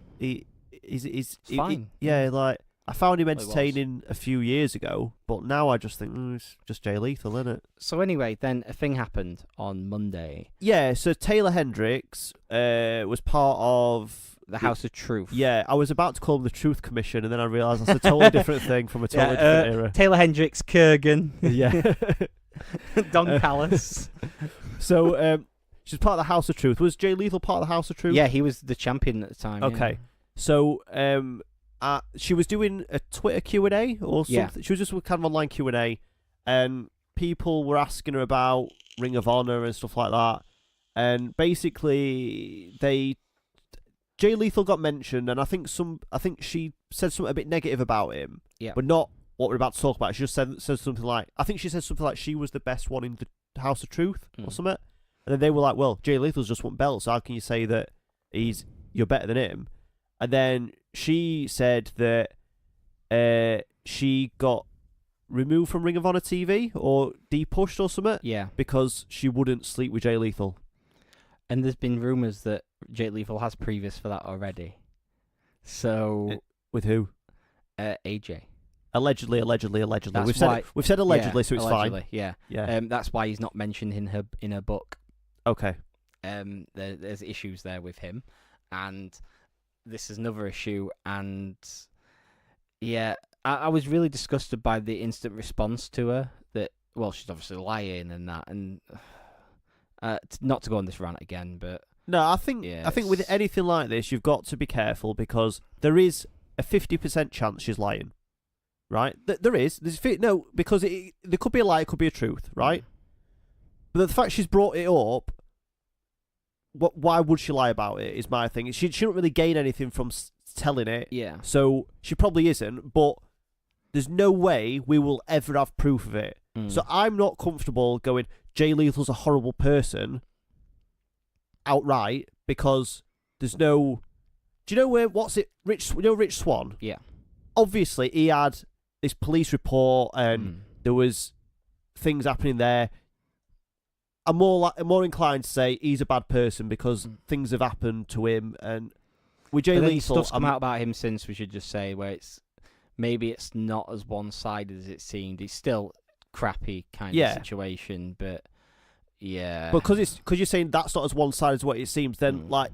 fine. Like, I found him entertaining a few years ago, but now I just think it's just Jay Lethal, isn't it? So anyway, then a thing happened on Monday. Yeah, so Taeler Hendrix was part of the House of Truth. Yeah, I was about to call him the Truth Commission, and then I realised that's a totally different thing from a totally different era. Taeler Hendrix, Kurgan, Don Callis. So she's part of the House of Truth. Was Jay Lethal part of the House of Truth? Yeah, he was the champion at the time. Okay, yeah. So she was doing a Twitter Q&A or something. Yeah. She was just kind of online Q&A, and people were asking her about Ring of Honor and stuff like that. And basically, Jay Lethal got mentioned, and I think she said something a bit negative about him. Yeah. But not what we're about to talk about. She just said something like, I think she said something like she was the best one in the House of Truth or something. And then they were like, well, Jay Lethal's just won belts, so how can you say that you're better than him? And then she said that she got removed from Ring of Honor TV or de-pushed or something. Yeah. Because she wouldn't sleep with Jay Lethal. And there's been rumours that Jay Lethal has previous for that already. So... with who? AJ. Allegedly. That's We've said allegedly, so it's allegedly, fine. Yeah. Yeah. That's why he's not mentioned in her book. Okay. There's issues there with him, and this is another issue. And yeah, I was really disgusted by the instant response to her. That she's obviously lying and that, and not to go on this rant again, but no, I think with anything like this, you've got to be careful because there is a 50% chance she's lying. Right? There is. Because there could be a lie, it could be a truth, right? But the fact she's brought it up, why would she lie about it, is my thing. She don't really gain anything from telling it. Yeah. So she probably isn't, but there's no way we will ever have proof of it. So I'm not comfortable going, Jay Lethal's a horrible person outright, because there's no... Do you know Rich Swann? Yeah. Obviously, he had this police report and there was things happening there. I'm more inclined to say he's a bad person because things have happened to him, and with Jay Lethal, stuff's come out about him since, we should just say, where maybe it's not as one-sided as it seemed. It's still crappy kind of situation, but yeah. But because you're saying that's not as one-sided as what it seems, then like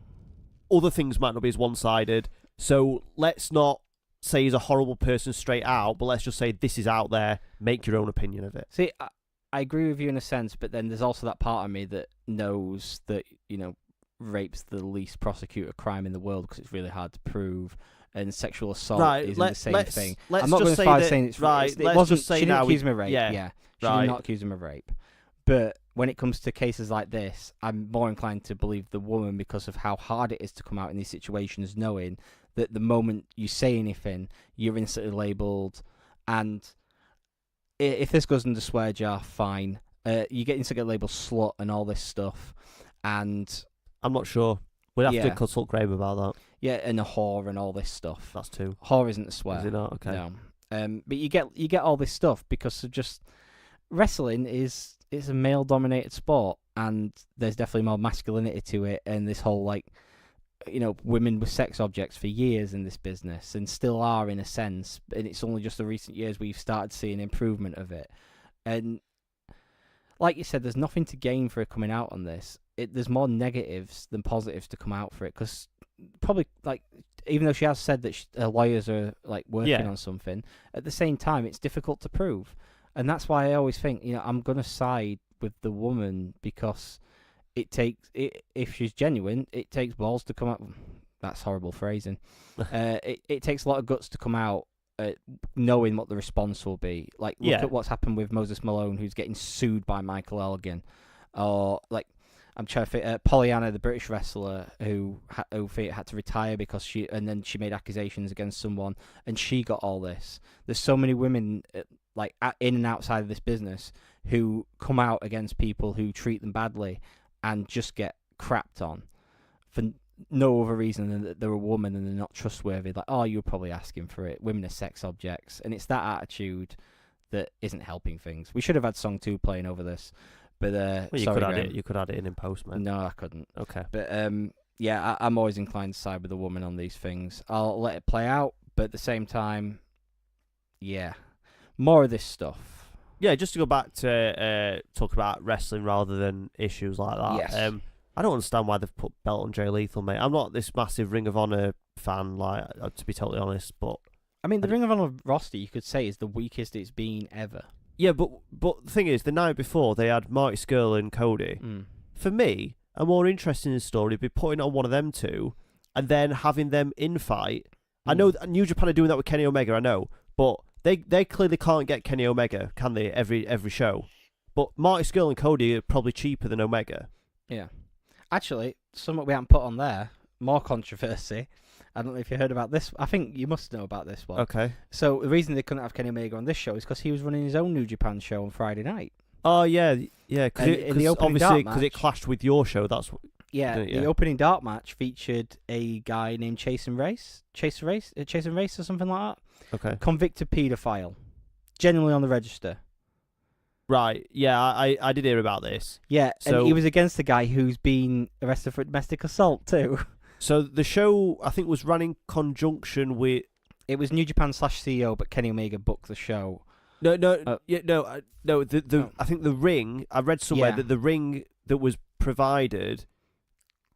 other things might not be as one-sided. So let's not say he's a horrible person straight out, but let's just say this is out there. Make your own opinion of it. See, I agree with you in a sense, but then there's also that part of me that knows that, rape's the least prosecuted crime in the world because it's really hard to prove, and sexual assault isn't the same thing. I'm not going to start saying it's right. It wasn't. She didn't accuse him of rape. Yeah, she did not accuse him of rape. But when it comes to cases like this, I'm more inclined to believe the woman because of how hard it is to come out in these situations, knowing that the moment you say anything, you're instantly labelled. And if this goes in the swear jar, fine. You get instantly labelled slut and all this stuff. And I'm not sure. We'd have to consult Graeme about that. Yeah, and a whore and all this stuff. That's two. Whore isn't a swear. Is it not? Okay. No. But you get all this stuff because of just wrestling is a male-dominated sport, and there's definitely more masculinity to it, and this whole women with sex objects for years in this business, and still are in a sense, and it's only just the recent years we've started seeing improvement of it. And like you said, there's nothing to gain for it coming out on this. There's more negatives than positives to come out for it, because probably, even though she has said that her lawyers are working on something, at the same time it's difficult to prove. And that's why I always think, I'm going to side with the woman, because if she's genuine, it takes balls to come out. That's horrible phrasing. It takes a lot of guts to come out knowing what the response will be. Look at what's happened with Moses Malone, who's getting sued by Michael Elgin. Or, I'm trying to think, Pollyanna, the British wrestler, who had to retire because she made accusations against someone, and she got all this. There's so many women in and outside of this business who come out against people who treat them badly and just get crapped on for no other reason than that they're a woman and they're not trustworthy. You're probably asking for it. Women are sex objects. And it's that attitude that isn't helping things. We should have had Song 2 playing over this. But you could add it in post, man. No, I couldn't. Okay. But I'm always inclined to side with the woman on these things. I'll let it play out, but at the same time, more of this stuff. Yeah, just to go back to talk about wrestling rather than issues like that. Yes. I don't understand why they've put belt on Jay Lethal, mate. I'm not this massive Ring of Honor fan, to be totally honest. But I mean, the Ring of Honor roster, you could say, is the weakest it's been ever. Yeah, but the thing is, the night before they had Marty Scurll and Cody. For me, a more interesting story would be putting on one of them two, and then having them in fight. I know New Japan are doing that with Kenny Omega. I know, but they clearly can't get Kenny Omega, can they? Every show, but Marty Scurll and Cody are probably cheaper than Omega. Yeah, actually, something we haven't put on there, more controversy. I don't know if you heard about this. I think you must know about this one. Okay. So the reason they couldn't have Kenny Omega on this show is because he was running his own New Japan show on Friday night. Oh yeah. Because it clashed with your show. That's what. Yeah, the opening dark match featured a guy named Chasen Race or something like that. Okay. Convicted paedophile, genuinely on the register. Right. Yeah, I did hear about this. Yeah, and he was against a guy who's been arrested for domestic assault too. So the show, I think, was run in conjunction with. It was New Japan /CEO, but Kenny Omega booked the show. No. I think the ring. I read somewhere that the ring that was provided,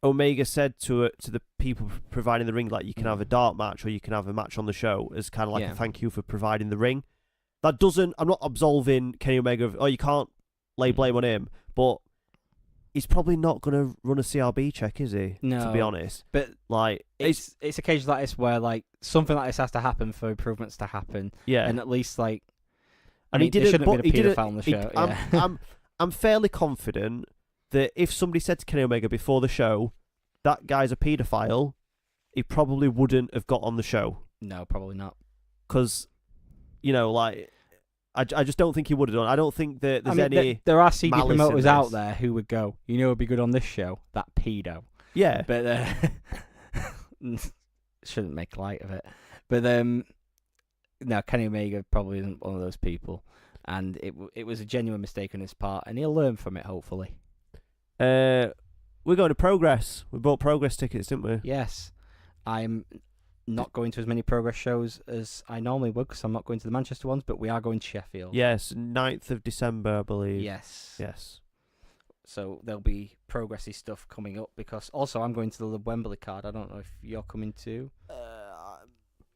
Omega said to the people providing the ring, you can have a dark match or you can have a match on the show as kind of a thank you for providing the ring. That doesn't. I'm not absolving Kenny Omega of. You can't lay blame on him, but. He's probably not going to run a CRB check, is he? No. To be honest. But it's occasions like this where something like this has to happen for improvements to happen. Yeah. And at least he shouldn't have been a paedophile on the show. I'm fairly confident that if somebody said to Kenny Omega before the show, that guy's a paedophile, he probably wouldn't have got on the show. No, probably not. Because, I just don't think he would have done. I don't think that there's any. There are CD promoters out there who would go, it'd be good on this show, that pedo. Yeah. But shouldn't make light of it. But no, Kenny Omega probably isn't one of those people. And it was a genuine mistake on his part, and he'll learn from it, hopefully. We're going to Progress. We bought Progress tickets, didn't we? Yes. I'm not going to as many Progress shows as I normally would because I'm not going to the Manchester ones, but we are going to Sheffield. Yes, 9th of December, I believe. Yes. Yes. So there'll be progressy stuff coming up because also I'm going to the Wembley card. I don't know if you're coming too.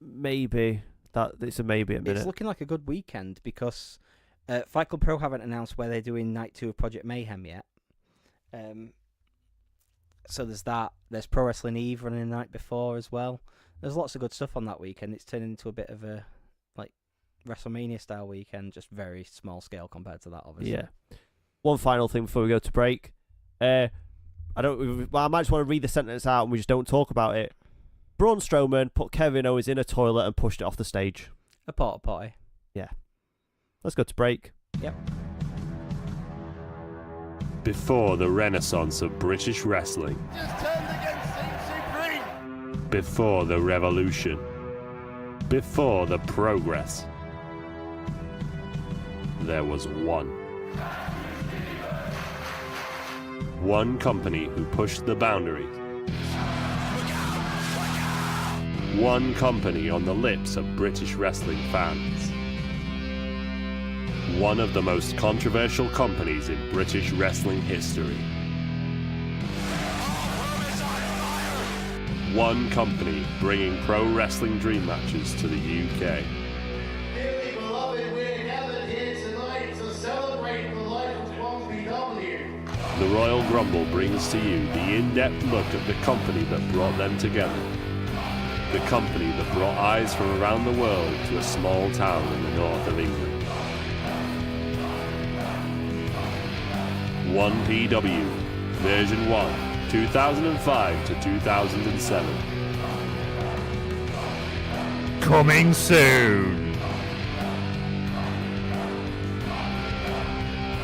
Maybe. It's a maybe at a minute. It's looking like a good weekend because Fight Club Pro haven't announced where they're doing Night 2 of Project Mayhem yet. So there's that. There's Pro Wrestling Eve running the night before as well. There's lots of good stuff on that weekend. It's turning into a bit of a like WrestleMania style weekend, just very small scale compared to that, obviously. Yeah. One final thing before we go to break. I might just want to read the sentence out and we just don't talk about it. Braun Strowman put Kevin Owens in a toilet and pushed it off the stage. A porta potty. Yeah. Let's go to break. Yep. Before the renaissance of British wrestling. Just turned against Team Supreme. Before the revolution. Before the progress. There was one. One company who pushed the boundaries. One company on the lips of British wrestling fans. One of the most controversial companies in British wrestling history. One company bringing pro wrestling dream matches to the UK. Dearly beloved, we're gathered here tonight to celebrate the life of WOS. The Royal Grumble brings to you the in-depth look at the company that brought them together. The company that brought eyes from around the world to a small town in the north of England. 1PW, version 1, 2005 to 2007. Coming soon.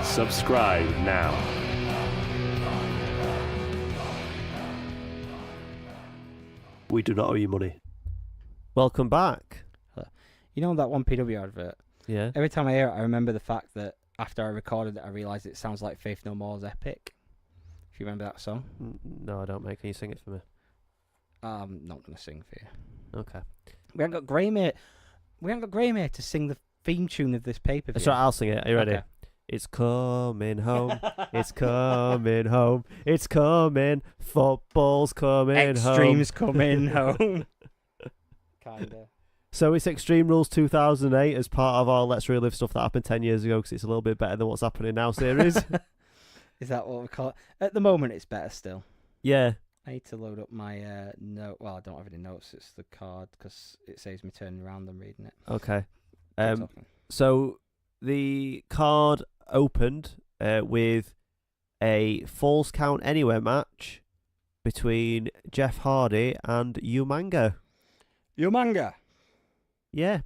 Subscribe now. We do not owe you money. Welcome back. You know that 1PW advert? Yeah. Every time I hear it, I remember the fact that after I recorded it, I realised it sounds like Faith No More's Epic. If you remember that song. No, I don't, mate. Can you sing it for me? I'm not going to sing for you. Okay. We haven't got Graeme here. We haven't got Graeme here to sing the theme tune of this pay-per-view. That's right, I'll sing it. Are you ready? Okay. It's coming home. It's coming home. It's coming. Football's coming Extreme's home. coming home. Kinda. So it's Extreme Rules 2008 as part of our Let's Relive stuff that happened 10 years ago because it's a little bit better than what's happening now series. Is that what we call it? At the moment, it's better still. Yeah. I need to load up my note. Well, I don't have any notes. It's the card because it saves me turning around and reading it. Okay. Keep talking. So the card opened with a Falls Count Anywhere match between Jeff Hardy and Umanga. Umanga. Yeah.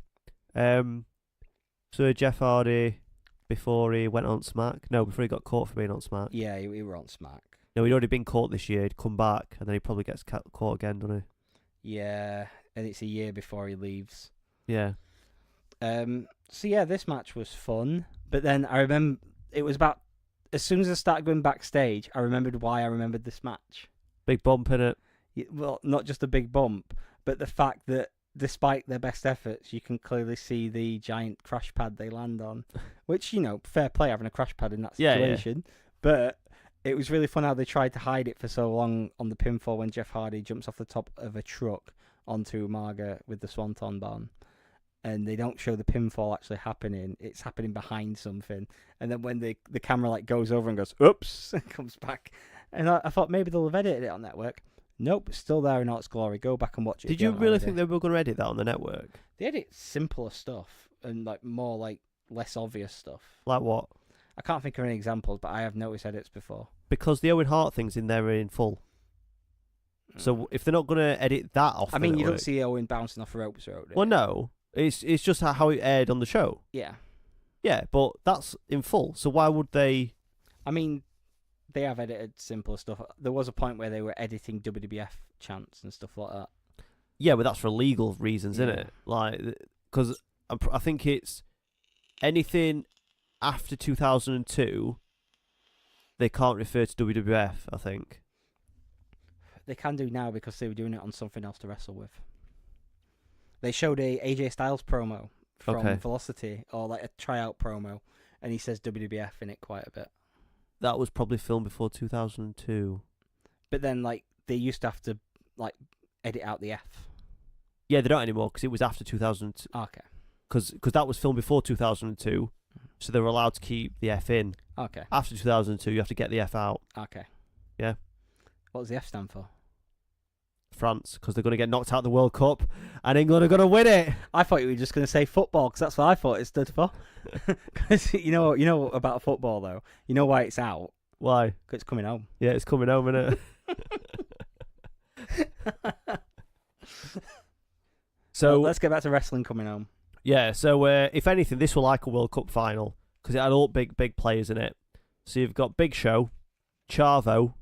So Jeff Hardy, before he went on Smack, before he got caught for being on Smack. Yeah, he were on Smack. No, he'd already been caught this year. He'd come back, and then he probably gets caught again, doesn't Yeah, and it's a year before he leaves. he? Yeah. So yeah, this match was fun, but then I remember it was about as soon as I started going backstage, I remembered why I remembered this match. Big bump in it. Well, not just a big bump, but the fact that despite their best efforts, you can clearly see the giant crash pad they land on, which, fair play having a crash pad in that situation. Yeah. But it was really fun how they tried to hide it for so long on the pinfall when Jeff Hardy jumps off the top of a truck onto Umaga with the Swanton bomb. And they don't show the pinfall actually happening. It's happening behind something. And then when the camera goes over and goes, oops, and comes back. And I thought maybe they'll have edited it on network. Nope, still there in all its glory. Go back and watch it. Did you really think they were going to edit that on the network? They edit simpler stuff and more less obvious stuff. Like what? I can't think of any examples, but I have noticed edits before. Because the Owen Hart thing's in there in full. So if they're not going to edit that off, I mean, you don't see Owen bouncing off ropes, do you? Well, no, it's just how it aired on the show. Yeah. Yeah, but that's in full. So why would they? I mean, they have edited simpler stuff. There was a point where they were editing WWF chants and stuff like that. Yeah, but that's for legal reasons, isn't it? Because I think it's anything after 2002 they can't refer to WWF, I think. They can do now because they were doing it on something else to wrestle with. They showed a AJ Styles promo from Velocity, or like a tryout promo, and he says WWF in it quite a bit. That was probably filmed before 2002. But then, like, they used to have to, like, edit out the F. Yeah, they don't anymore because it was after 2000. Okay. Because that was filmed before 2002, so they were allowed to keep the F in. Okay. After 2002, you have to get the F out. Okay. Yeah. What does the F stand for? France, because they're going to get knocked out of the World Cup, and England are going to win it. I thought you were just going to say football, because that's what I thought it stood for. Because you know about football, though. You know why it's out? Why? Because it's coming home. Yeah, it's coming home, isn't it? So well, let's get back to wrestling coming home. Yeah, so if anything, this will like a World Cup final, because it had all big players in it. So you've got Big Show, Chavo,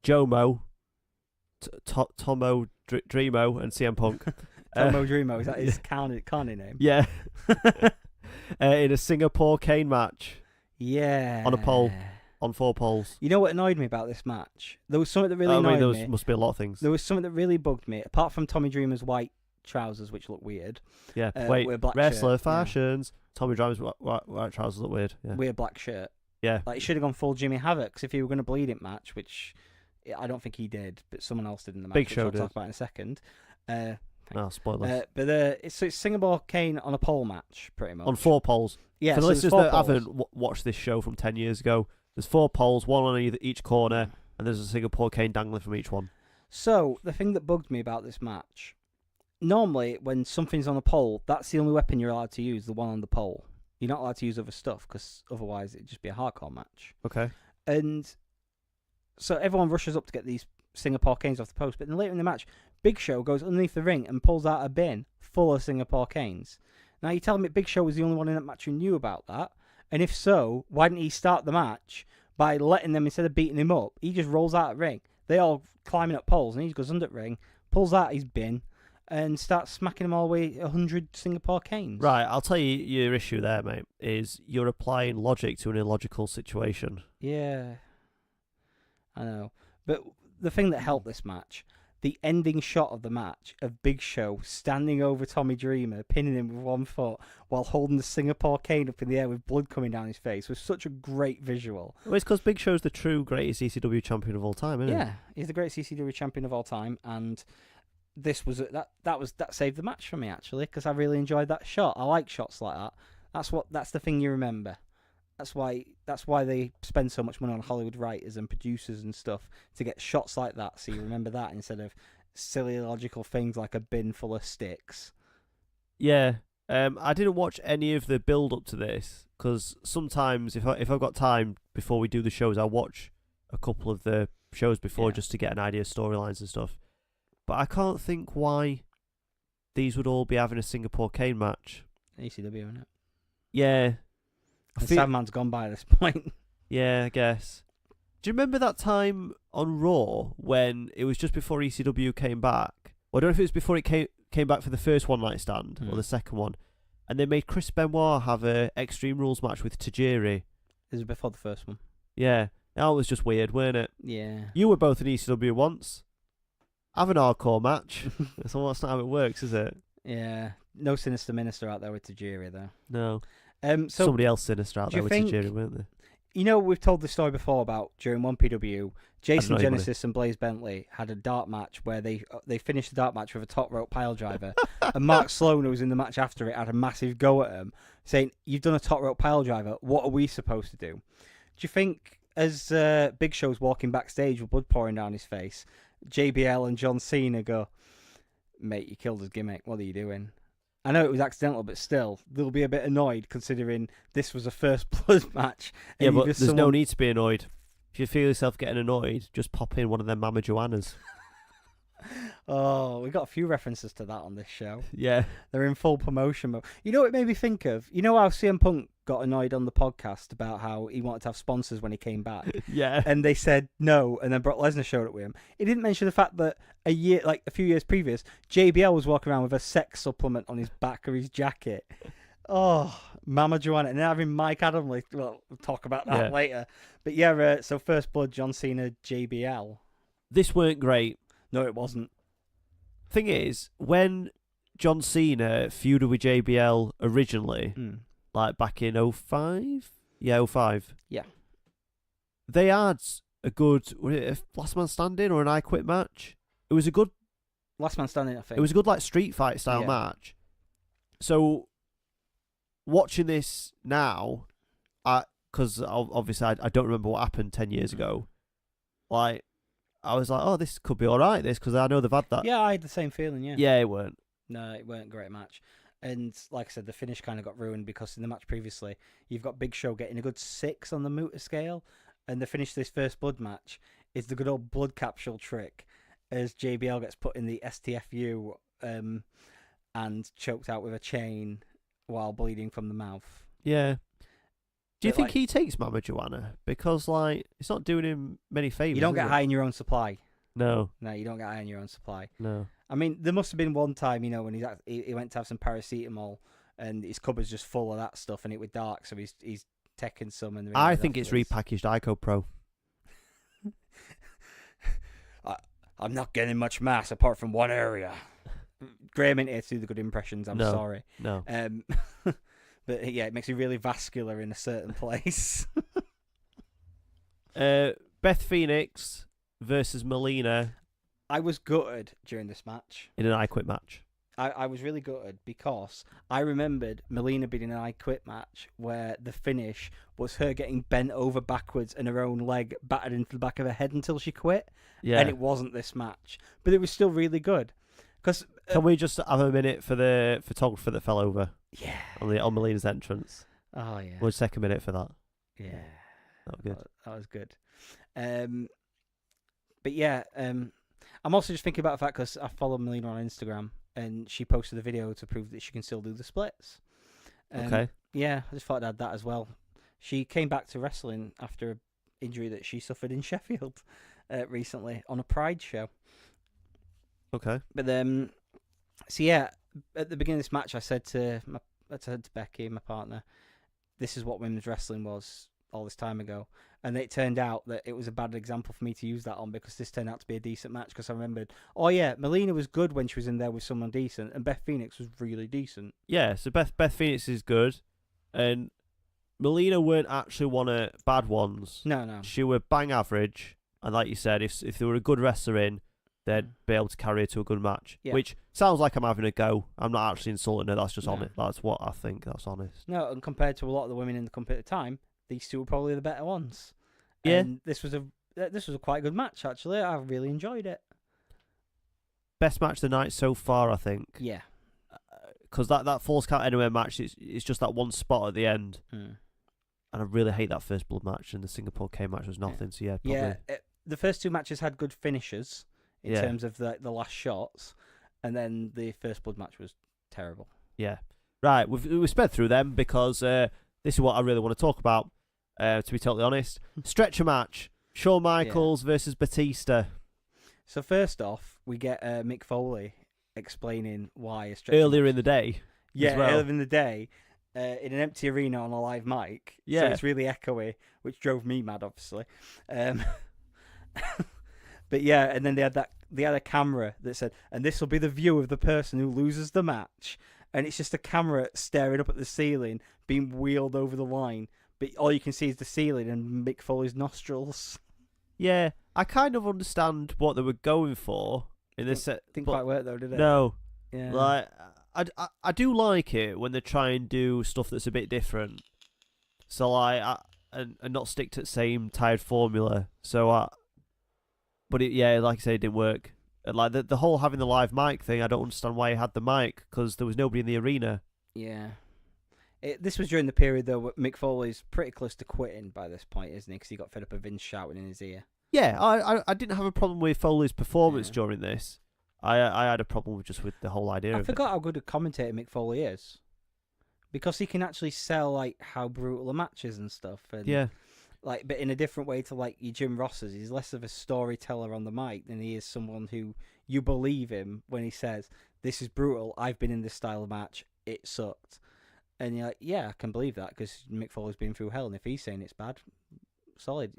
Jomo, Tomo Dreamo, and CM Punk. Tomo Dreamo, is that his carny name? Yeah. In a Singapore cane match. Yeah. On a pole. On 4 poles. You know what annoyed me about this match? There was something that really annoyed me. There must be a lot of things. There was something that really bugged me, apart from Tommy Dreamer's white trousers, which look weird. Yeah, with a black wrestler shirt, fashions. Yeah. Tommy Dreamer's white trousers look weird. Yeah. Weird black shirt. Yeah. Like, he should have gone full Jimmy Havoc, 'cause if he were going to bleed it match, which I don't think he did, but someone else did in the match, Big which Show I'll did. talk about in a second. Spoilers. But it's Singapore cane on a pole match, pretty much. On 4 poles. Yeah, For the so listeners there's 4 that poles. haven't watched this show from 10 years ago, there's 4 poles, one on each corner, and there's a Singapore cane dangling from each one. So, the thing that bugged me about this match, normally when something's on a pole, that's the only weapon you're allowed to use, the one on the pole. You're not allowed to use other stuff, because otherwise it'd just be a hardcore match. Okay. And so everyone rushes up to get these Singapore canes off the post, but then later in the match, Big Show goes underneath the ring and pulls out a bin full of Singapore canes. Now, you're telling me Big Show was the only one in that match who knew about that? And if so, why didn't he start the match by letting them, instead of beating him up, he just rolls out of the ring. They all climbing up poles, and he goes under the ring, pulls out his bin, and starts smacking them all away 100 Singapore canes. Right, I'll tell you your issue there, mate, is you're applying logic to an illogical situation. Yeah, I know. But the thing that helped this match, the ending shot of the match of Big Show standing over Tommy Dreamer, pinning him with 1 foot while holding the Singapore cane up in the air with blood coming down his face, was such a great visual. Well, it's because Big Show's the true greatest ECW champion of all time, isn't it? Yeah, he's the greatest ECW champion of all time, and this was that saved the match for me, actually, because I really enjoyed that shot. I like shots like that. That's the thing you remember. That's why they spend so much money on Hollywood writers and producers and stuff, to get shots like that, so you remember that instead of silly logical things like a bin full of sticks. Yeah. I didn't watch any of the build up to this, because sometimes if I've got time before we do the shows, I'll watch a couple of the shows before just to get an idea of storylines and stuff. But I can't think why these would all be having a Singapore cane match. ECW, isn't it? Yeah. And Sandman's gone by at this point. Yeah, I guess. Do you remember that time on Raw when it was just before ECW came back? Well, I don't know if it was before it came back for the first one night stand or the second one, and they made Chris Benoit have a Extreme Rules match with Tajiri. This was before the first one. Yeah, that was just weird, weren't it? Yeah. You were both in ECW once. Have an hardcore match. That's not how it works, is it? Yeah. No Sinister Minister out there with Tajiri, though. No. So somebody else sinister out do there you with think- Tajiri, weren't they? You know, we've told the story before about during 1PW, Jason know anybody. Genesis and Blaze Bentley had a dart match where they finished the dart match with a top rope pile driver, and Mark Sloan, who was in the match after it, had a massive go at him, saying, "You've done a top rope pile driver. What are we supposed to do?" Do you think, as Big Show's walking backstage with blood pouring down his face, JBL and John Cena go, "Mate, you killed his gimmick. What are you doing?" I know it was accidental, but still, they'll be a bit annoyed considering this was a first blood match. Yeah, but there's no need to be annoyed. If you feel yourself getting annoyed, just pop in one of them Mama Joannas. Oh, we got a few references to that on this show. Yeah. They're in full promotion mode. You know what it made me think of? You know how CM Punk got annoyed on the podcast about how he wanted to have sponsors when he came back? Yeah. And they said no, and then Brock Lesnar showed up with him. He didn't mention the fact that a few years previous, JBL was walking around with a sex supplement on his back or his jacket. Oh, Mama Joanna, and then having Mike Adamley. Well, we'll talk about that later. But yeah, so First Blood, John Cena, JBL. This weren't great. No, it wasn't. Thing is, when John Cena feuded with JBL originally, like back in 05? Yeah, 05. Yeah. They had a good, was it a last man standing or an I Quit match? It was a good Last man standing, I think. It was a good like street fight style match. So watching this now, because obviously I don't remember what happened 10 years ago. Like I was like, oh, this could be all right. This because I know they've had that. Yeah, I had the same feeling. Yeah. Yeah, it weren't. No, it weren't a great match. And like I said, the finish kind of got ruined because in the match previously, you've got Big Show getting a good 6 on the Muta scale, and the finish of this First Blood match is the good old blood capsule trick, as JBL gets put in the STFU and choked out with a chain while bleeding from the mouth. Yeah. Do you But, think like, he takes Mama Joanna? Because like it's not doing him many favours. you don't is get it? high in your own supply. No. No, you don't get high in your own supply. No. I mean, there must have been one time, when he went to have some paracetamol and his cupboard's just full of that stuff and it was dark, so he's taking some. And I think it's repackaged Ico Pro. I'm not getting much mass apart from one area. Graeme ain't here to do the good impressions. I'm No. sorry. No. But yeah, it makes you really vascular in a certain place. Beth Phoenix versus Melina I was gutted during this match. in an I Quit match. I was really gutted because I remembered Melina being in an I Quit match where the finish was her getting bent over backwards and her own leg battered into the back of her head until she quit. Yeah. And it wasn't this match. But it was still really good. Because Can we just have a minute for the photographer that fell over yeah. on Melina's entrance? Oh, yeah. We'll just take a minute for that. Yeah. That was good. That was good. But yeah, I'm also just thinking about the fact because I follow Melina on Instagram and she posted a video to prove that she can still do the splits. Okay. Yeah, I just thought I'd add that as well. She came back to wrestling after an injury that she suffered in Sheffield recently on a Pride show. Okay. But so yeah, at the beginning of this match, I said to Becky, my partner, this is what women's wrestling was all this time ago. And it turned out that it was a bad example for me to use that on because this turned out to be a decent match because I remembered, oh yeah, Melina was good when she was in there with someone decent and Beth Phoenix was really decent. Yeah, so Beth Phoenix is good. And Melina weren't actually one of bad ones. No. She were bang average. And like you said, if there were a good wrestler in, they'd be able to carry her to a good match. Yeah. Which sounds like I'm having a go. I'm not actually insulting her. That's just No. honest. That's what I think. That's honest. No, and compared to a lot of the women in the company at the time, these two were probably the better ones. Yeah. And this was a quite good match actually. I really enjoyed it. Best match of the night so far, I think. Yeah. Because that Falls Count Anywhere match, it's just that one spot at the end. Hmm. And I really hate that First Blood match. And the Singapore K match was nothing. So yeah, probably. Yeah, the first two matches had good finishes in terms of the last shots, and then the First Blood match was terrible. Yeah. Right, we've sped through them because this is what I really want to talk about, to be totally honest. Stretcher match. Shawn Michaels versus Batista. So first off, we get Mick Foley explaining why a stretcher Earlier match. in the day. Yeah, as well. earlier in the day, in an empty arena on a live mic. Yeah. So it's really echoey, which drove me mad, obviously. But yeah, and then they had a camera that said, and this will be the view of the person who loses the match. And it's just a camera staring up at the ceiling, being wheeled over the line. But all you can see is the ceiling and Mick Foley's nostrils. Yeah, I kind of understand what they were going for in this set. Didn't but quite work though, did it? No. Yeah. Like, I do like it when they try and do stuff that's a bit different. So, like, and not stick to the same tired formula. So, but like I say, it didn't work. And like the whole having the live mic thing, I don't understand why he had the mic because there was nobody in the arena. Yeah. This was during the period, though, where Mick Foley's pretty close to quitting by this point, isn't he? Because he got fed up of Vince shouting in his ear. Yeah, I didn't have a problem with Foley's performance Yeah. during this. I had a problem just with the whole idea I of forgot how good a commentator Mick Foley is. Because he can actually sell, like, how brutal the match is and stuff. And, it. Yeah. like, but in a different way to, like, your Jim Rosses. He's less of a storyteller on the mic than he is someone who you believe him when he says, this is brutal, I've been in this style of match, it sucked. And you're like, yeah, I can believe that because Mick Foley's been through hell, and if he's saying it's bad, solid.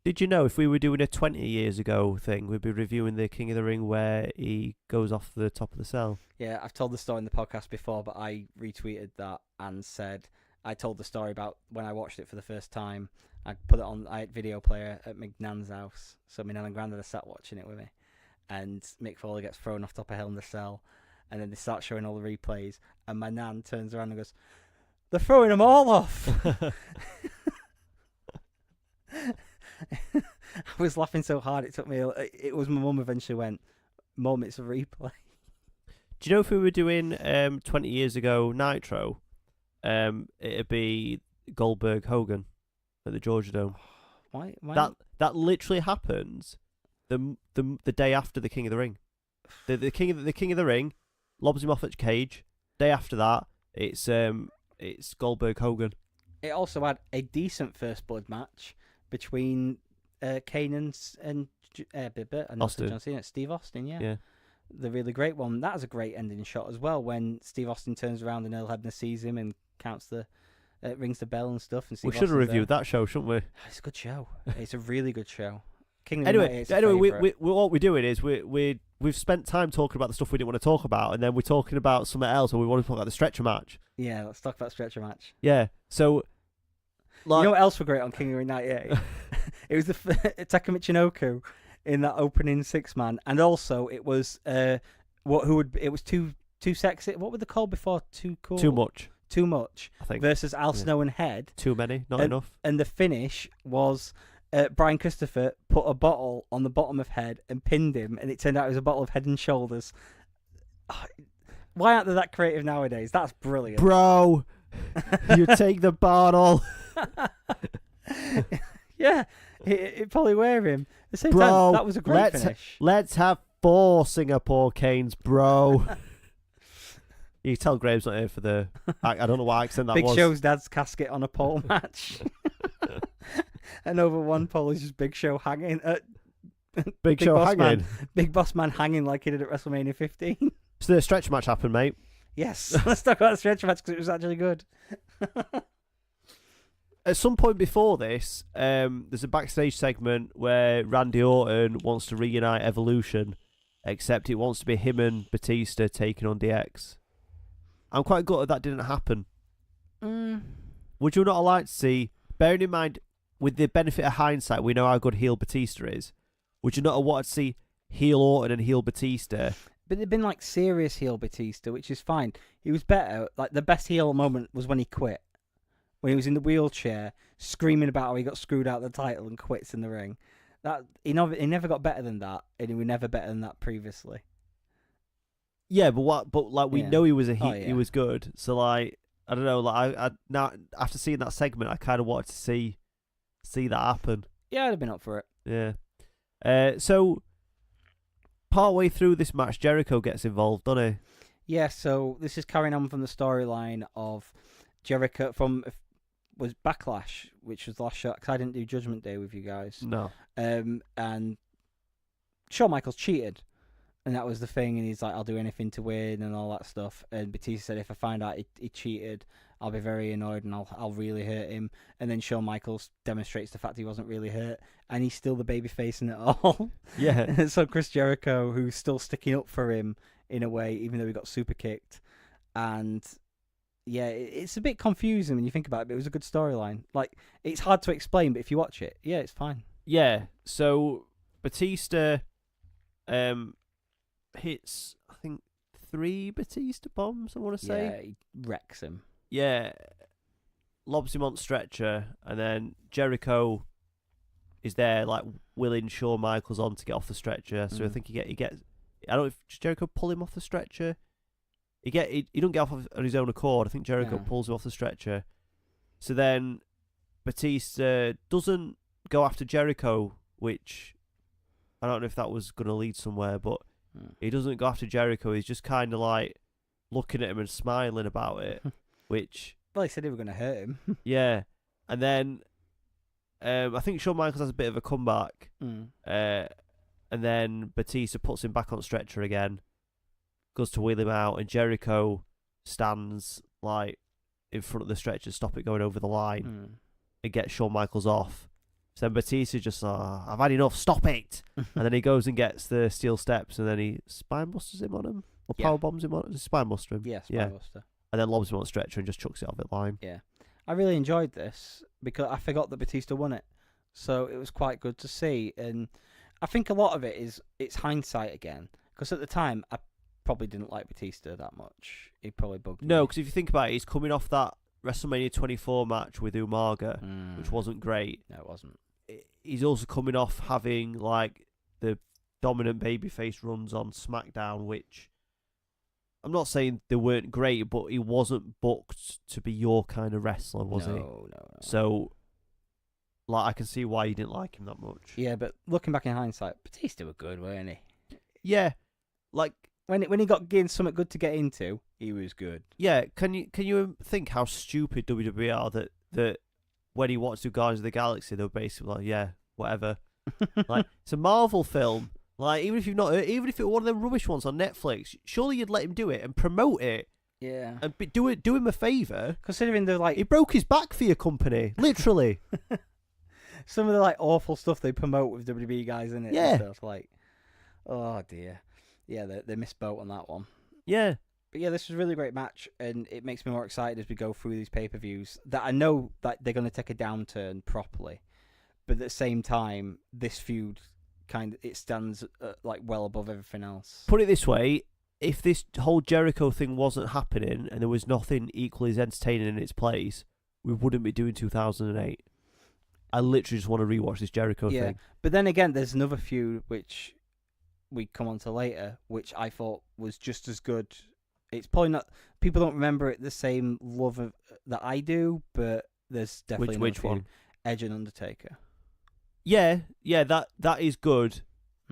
Did you know if we were doing a 20 years ago thing, we'd be reviewing the King of the Ring where he goes off the top of the cell? Yeah, I've told the story in the podcast before, but I retweeted that and said I told the story about when I watched it for the first time. I put it on. I had video player at my nan's house, so my nan and granddad are sat watching it with me, and Mick Foley gets thrown off top of Hell in the Cell, and then they start showing all the replays, and my nan turns around and goes, "They're throwing them all off." I was laughing so hard it took me. It was my mum eventually went, "Mum, it's a replay." Do you know if we were doing 20 years ago Nitro, it'd be Goldberg Hogan at the Georgia Dome. Why? That literally happens the day after the King of the Ring. The King of the Ring lobs him off at cage. Day after that, it's Goldberg Hogan. It also had a decent first blood match between Kane and Austin. John Cena, Steve Austin. Yeah. The really great one. That was a great ending shot as well. When Steve Austin turns around and Earl Hebner sees him and counts rings the bell and stuff. And we should have reviewed that show, shouldn't we? It's a good show. It's a really good show. Anyway, what we're doing is we've spent time talking about the stuff we didn't want to talk about, and then we're talking about something else, and we want to talk about the stretcher match. Yeah, let's talk about stretcher match. Yeah, so you know what else were great on King of the Ring 98? It was the Taka Michinoku in that opening 6-man, and also it was it was too sexy. What were they called before? Too cool. Too much. I think versus Al Snow and Head. Too many, not enough. And the finish was Brian Christopher put a bottle on the bottom of Head and pinned him, and it turned out it was a bottle of Head and Shoulders. Why aren't they that creative nowadays? That's brilliant, bro. You take the bottle. Yeah, it probably wear him. At the same bro, time, that was a great finish. Let's have 4 Singapore Canes, bro. You tell Graham's not here for the... I don't know what accent that Big was. Big Show's dad's casket on a pole match. And over one pole is just Big Show hanging. Big Show hanging? Man, Big Boss Man hanging like he did at WrestleMania 15. So the stretch match happened, mate. Yes, let's talk about the stretch match because it was actually good. At some point before this, there's a backstage segment where Randy Orton wants to reunite Evolution, except it wants to be him and Batista taking on DX. I'm quite gutted that didn't happen. Would you not like to see, bearing in mind, with the benefit of hindsight, we know how good heel Batista is, would you not have wanted to see heel Orton and heel Batista? But they've been like serious heel Batista, which is fine. He was better. Like the best heel moment was when he quit. When he was in the wheelchair, screaming about how he got screwed out of the title and quits in the ring. That he never got better than that, and he was never better than that previously. Yeah, but we know he was he was good. So like I don't know, like I now after seeing that segment, I kind of wanted to see that happen. Yeah, I'd have been up for it. Yeah. So partway through this match, Jericho gets involved, doesn't he? Yeah. So this is carrying on from the storyline of Jericho was Backlash, which was the last show, because I didn't do Judgment Day with you guys. No. And Shawn Michaels cheated. And that was the thing, and he's like, I'll do anything to win and all that stuff. And Batista said, if I find out he cheated, I'll be very annoyed and I'll really hurt him. And then Shawn Michaels demonstrates the fact he wasn't really hurt, and he's still the babyface in it all. Yeah. So Chris Jericho, who's still sticking up for him in a way, even though he got super kicked. And yeah, it's a bit confusing when you think about it, but it was a good storyline. Like, it's hard to explain, but if you watch it, yeah, it's fine. Yeah, so Batista hits, I think, 3 Batista bombs, I want to say. Yeah, he wrecks him. Yeah, lobs him on stretcher, and then Jericho is there, like, willing Shawn Michaels on to get off the stretcher. So I think he gets. I don't know if Jericho pull him off the stretcher. He don't get off on his own accord. I think Jericho pulls him off the stretcher. So then Batista doesn't go after Jericho, which I don't know if that was going to lead somewhere, but he doesn't go after Jericho. He's just kind of like looking at him and smiling about it, which... Well, he said they were going to hurt him. Yeah. And then I think Shawn Michaels has a bit of a comeback. And then Batista puts him back on stretcher again, goes to wheel him out, and Jericho stands like in front of the stretcher to stop it going over the line Mm. and get Shawn Michaels off. So then Batista just, I've had enough, stop it! And then he goes and gets the steel steps, and then he spine busters him on him, or Yeah. power bombs him on him. Spine buster him. Yeah, Yeah. Spinebuster. And then lobs him on the stretcher and just chucks it off the line. Yeah. I really enjoyed this because I forgot that Batista won it. So it was quite good to see. And I think a lot of it is it's hindsight again. Because at the time, I probably didn't like Batista that much. He probably bugged me. No, because if you think about it, he's coming off that WrestleMania 24 match with Umaga, which wasn't great. No, it wasn't. He's also coming off having like the dominant babyface runs on SmackDown, which I'm not saying they weren't great, but he wasn't booked to be your kind of wrestler, was he? No. So, like, I can see why you didn't like him that much. Yeah, but looking back in hindsight, Batista was good, weren't he? Yeah, like, When he got getting something good to get into, he was good. yeah. Can you think how stupid WWE are that when he watched the Guardians of the Galaxy, they were basically like, yeah, whatever. Like, it's a Marvel film. Like, even if even if it were one of them rubbish ones on Netflix, surely you'd let him do it and promote it Yeah. and do him a favour. Considering the He broke his back for your company, literally. some of the awful stuff they promote with WWE guys in it. Yeah. And stuff, oh dear. Yeah, they missed boat on that one. Yeah, But yeah, this was a really great match, and it makes me more excited as we go through these pay-per-views that I know that they're going to take a downturn properly, but at the same time, this feud it stands well above everything else. put it this way: if this whole Jericho thing wasn't happening and there was nothing equally as entertaining in its place, we wouldn't be doing 2008. I literally just want to rewatch this Jericho thing. But then again, there's another feud which we come on to later, which I thought was just as good. It's probably not. People don't remember it the same love that I do, but there's definitely Which another feud. one? Edge and Undertaker. Yeah, that is good.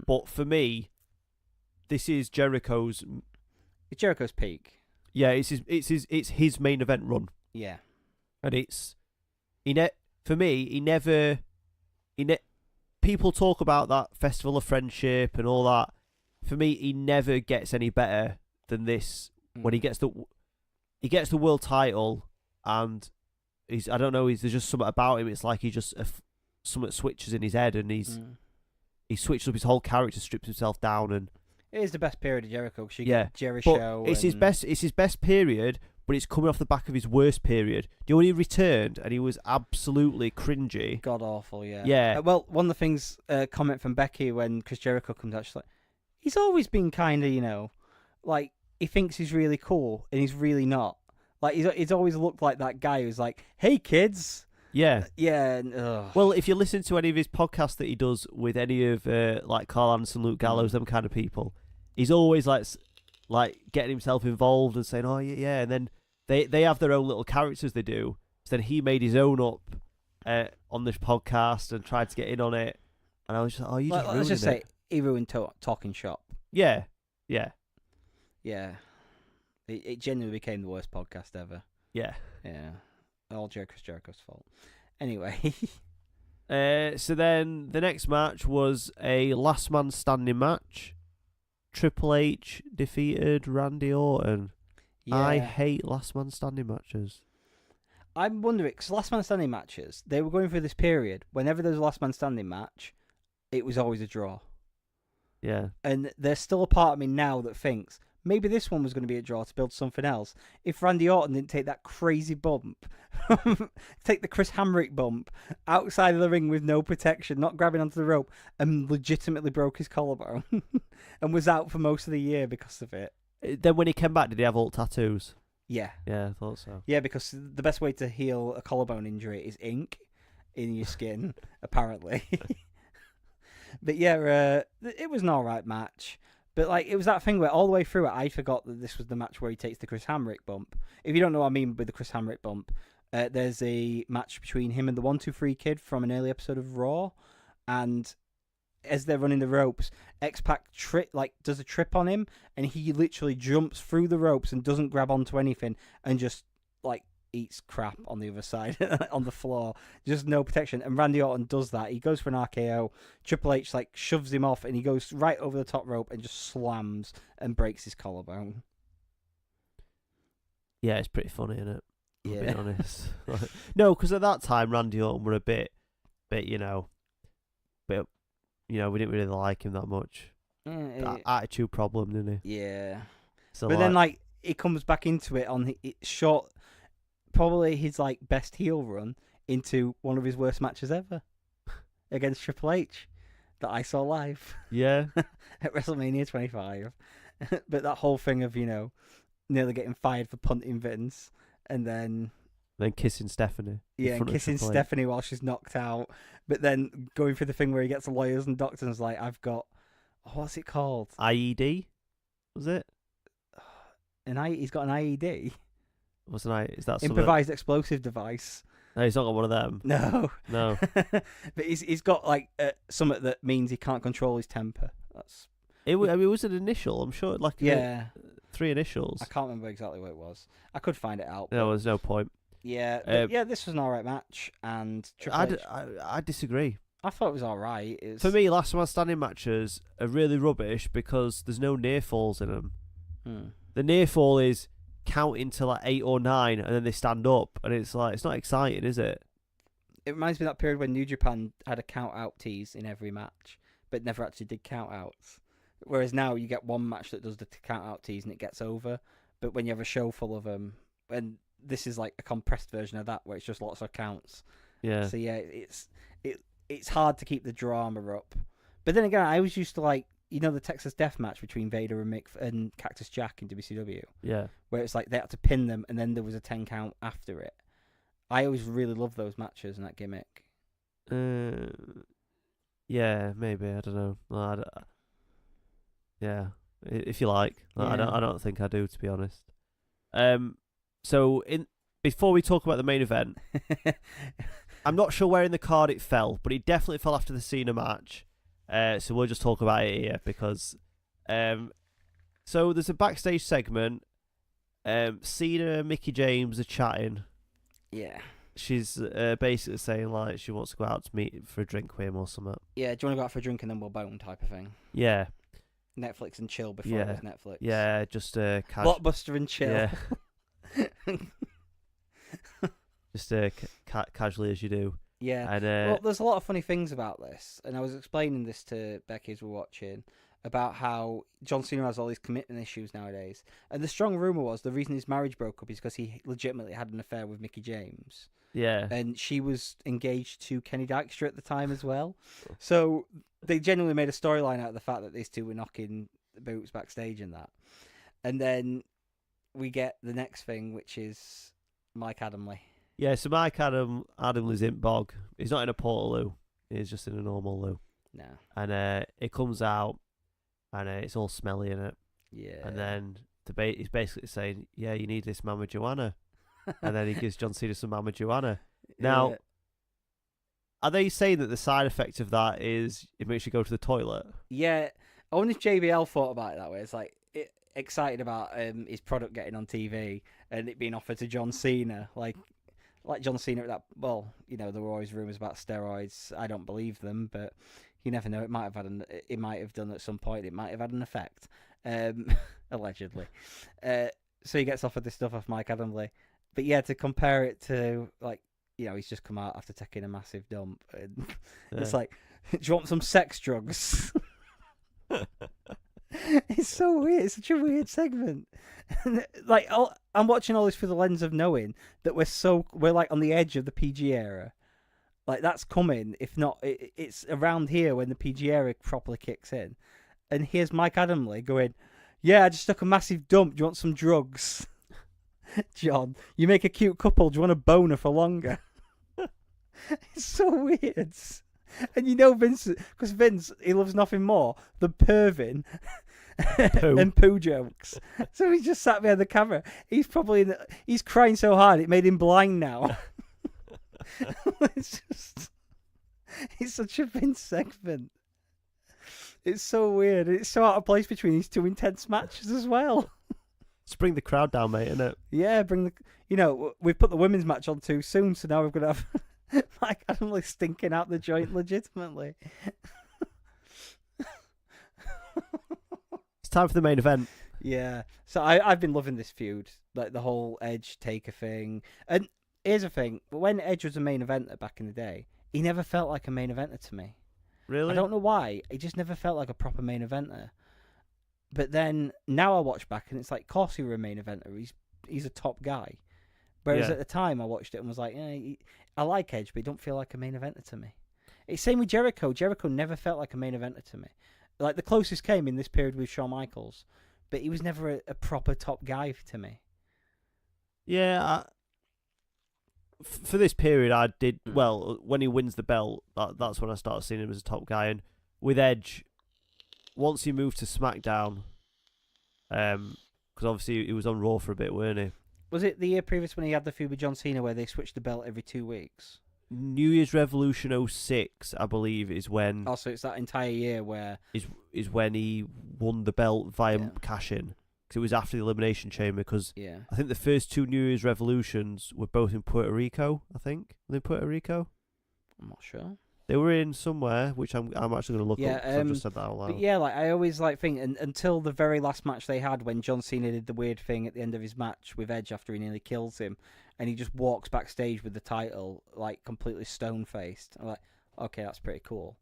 But for me, this is Jericho's. It's Jericho's peak. Yeah, it's his main event run, Yeah. and for me, he never. People talk about that Festival of Friendship and all that. For me, he never gets any better than this. When he gets the world title, and I don't know, there's just something about him. It's like he just something switches in his head, and he switches up his whole character, strips himself down, and It is the best period of Jericho. Cause you yeah, get Jericho. but it's his best. It's his best period, but it's coming off the back of his worst period. Do you know when he returned and he was absolutely cringy? God awful, yeah. Yeah. Well, one of the things, comment from Becky when Chris Jericho comes out, she's like, he's always been kind of, like, he thinks he's really cool, and he's really not. Like, he's always looked like that guy who's like, hey, kids. Yeah. Yeah. And, Well, if you listen to any of his podcasts that he does with any of, like, Carl Anderson, Luke Gallows, them kind of people, he's always, like getting himself involved and saying, oh, yeah, and then they have their own little characters they do. So then he made his own up on this podcast and tried to get in on it. And I was just like, oh, you just ruined let's just it. say, he ruined Talking Shop. Yeah. Yeah. It genuinely became the worst podcast ever. Yeah. Yeah. All Jericho's fault. Anyway. So then the next match was a last man standing match. Triple H defeated Randy Orton. Yeah. I hate last man standing matches. I'm wondering, because last man standing matches, they were going through this period. Whenever there was a last man standing match, it was always a draw. Yeah. And there's still a part of me now that thinks maybe this one was going to be a draw to build something else. If Randy Orton didn't take that crazy bump, take the Chris Hamrick bump outside of the ring with no protection, not grabbing onto the rope, and legitimately broke his collarbone and was out for most of the year because of it. Then when he came back, did he have all tattoos? Yeah. Yeah, I thought so. Yeah, because the best way to heal a collarbone injury is ink in your skin, apparently. But yeah, it was an alright match. But like, it was that thing where all the way through it, I forgot that this was the match where he takes the Chris Hamrick bump. If you don't know what I mean with the Chris Hamrick bump, there's a match between him and the 1-2-3 Kid from an early episode of Raw, and as they're running the ropes, X-Pac does a trip on him, and he literally jumps through the ropes and doesn't grab onto anything, and just like eats crap on the other side on the floor, just no protection. And Randy Orton does that. He goes for an RKO. Triple H shoves him off, and he goes right over the top rope and just slams and breaks his collarbone. Yeah, it's pretty funny, isn't it? I'll be Yeah. honest. No, because at that time Randy Orton were a bit, we didn't really like him that much. Attitude problem, didn't he? Yeah. So But then, like, he comes back into it on short, probably his, like, best heel run into one of his worst matches ever against Triple H that I saw live yeah, at WrestleMania 25. But that whole thing of, nearly getting fired for punting Vince and then kissing Stephanie. yeah, and kissing Stephanie while she's knocked out, but then going through the thing where he gets lawyers and doctors and is like, I've got, what's it called? IED, was it? He's got an IED. Is that something? Improvised explosive device. No, he's not got one of them. No. No. But he's got like something that means he can't control his temper. It was an initial, I'm sure, like Yeah. 3 initials. I can't remember exactly what it was. I could find it out. No, there's no point. Yeah, but yeah, this was an alright match, and I disagree. I thought it was alright. For me, last man standing matches are really rubbish because there's no near falls in them. The near fall is counting to like 8 or 9, and then they stand up, and it's like it's not exciting, is it? It reminds me of that period when New Japan had a count out tease in every match, but never actually did count outs. Whereas now you get one match that does the count out tease and it gets over. But when you have a show full of them, and this is like a compressed version of that where it's just lots of counts. Yeah. So yeah, it's hard to keep the drama up. But then again, I was used to like the Texas Death Match between Vader and Cactus Jack in WCW. Yeah. Where it's like they had to pin them and then there was a 10 count after it. I always really loved those matches and that gimmick. Yeah, maybe, I don't know. Yeah, if you like. Yeah. I don't think I do, to be honest. So before we talk about the main event, I'm not sure where in the card it fell, but it definitely fell after the Cena match. So we'll just talk about it here because so there's a backstage segment. Cena and Mickie James are chatting. Yeah. She's basically saying like she wants to go out to meet for a drink with him or something. Yeah, do you want to go out for a drink and then we'll bone type of thing? Yeah. Netflix and chill before it was Netflix. Yeah, just Blockbuster and chill. Yeah. Just casually as you do. Yeah. And, well, there's a lot of funny things about this, and I was explaining this to Becky as we're watching about how John Cena has all these commitment issues nowadays. And the strong rumor was the reason his marriage broke up is because he legitimately had an affair with Mickie James. Yeah. And she was engaged to Kenny Dykstra at the time as well. So they genuinely made a storyline out of the fact that these two were knocking boots backstage and that. And then we get the next thing, which is Mike Adamle. Yeah, so Mike Adamle's in Bog. He's not in a Portaloo. He's just in a normal loo. No. And it comes out, and it's all smelly in it. Yeah. And then he's basically saying, yeah, you need this Mama Joanna. And then he gives John Cena some Mama Joanna. Now, are they saying that the side effect of that is it makes you go to the toilet? Yeah. I wonder if JBL thought about it that way. It's like excited about his product getting on TV and it being offered to John Cena. Like John Cena at that, well, there were always rumours about steroids. I don't believe them, but you never know. It might have done at some point. It might have had an effect, allegedly. So he gets offered this stuff off Mike Adamle. But yeah, to compare it to he's just come out after taking a massive dump. And it's like, do you want some sex drugs? It's so weird. It's such a weird segment. I'm watching all this through the lens of knowing that we're like on the edge of the PG era. Like that's coming. If not, it's around here when the PG era properly kicks in. And here's Mike Adamle going, "Yeah, I just took a massive dump. Do you want some drugs?" John, you make a cute couple. Do you want a boner for longer? It's so weird. And Vince, because Vince, he loves nothing more than perving and poo jokes. So he just sat behind the camera. He's probably he's crying so hard it made him blind now. It's such a Vince segment. It's so weird. It's so out of place between these two intense matches as well. Just bring the crowd down, mate, innit? Yeah, we've put the women's match on too soon, so now we've got to have Mike Adamle stinking out the joint legitimately. It's time for the main event. Yeah. So I've been loving this feud, like the whole Edge Taker thing. And here's the thing: when Edge was a main eventer back in the day, he never felt like a main eventer to me. Really? I don't know why. He just never felt like a proper main eventer. But then now I watch back and it's like, of course he was a main eventer. He's a top guy. Whereas Yeah. at the time I watched it and was like, I like Edge, but he don't feel like a main eventer to me. It's same with Jericho. Jericho never felt like a main eventer to me. Like the closest came in this period with Shawn Michaels, but he was never a proper top guy to me. Yeah. For this period, I did well when he wins the belt. That's when I started seeing him as a top guy. And with Edge, once he moved to SmackDown, because obviously he was on Raw for a bit, weren't he? Was it the year previous when he had the feud with John Cena where they switched the belt every 2 weeks? New Year's Revolution 06, I believe, is when Also, it's that entire year where is when he won the belt via cash-in. Because it was after the Elimination Chamber. Because I think the first 2 New Year's Revolutions were both in Puerto Rico. I think were they Puerto Rico? I'm not sure. They were in somewhere, which I'm actually going to look up. 'Cause I've just said that out loud. But yeah, like I always think until the very last match they had when John Cena did the weird thing at the end of his match with Edge after he nearly kills him, and he just walks backstage with the title like completely stone faced. I'm like, okay, that's pretty cool.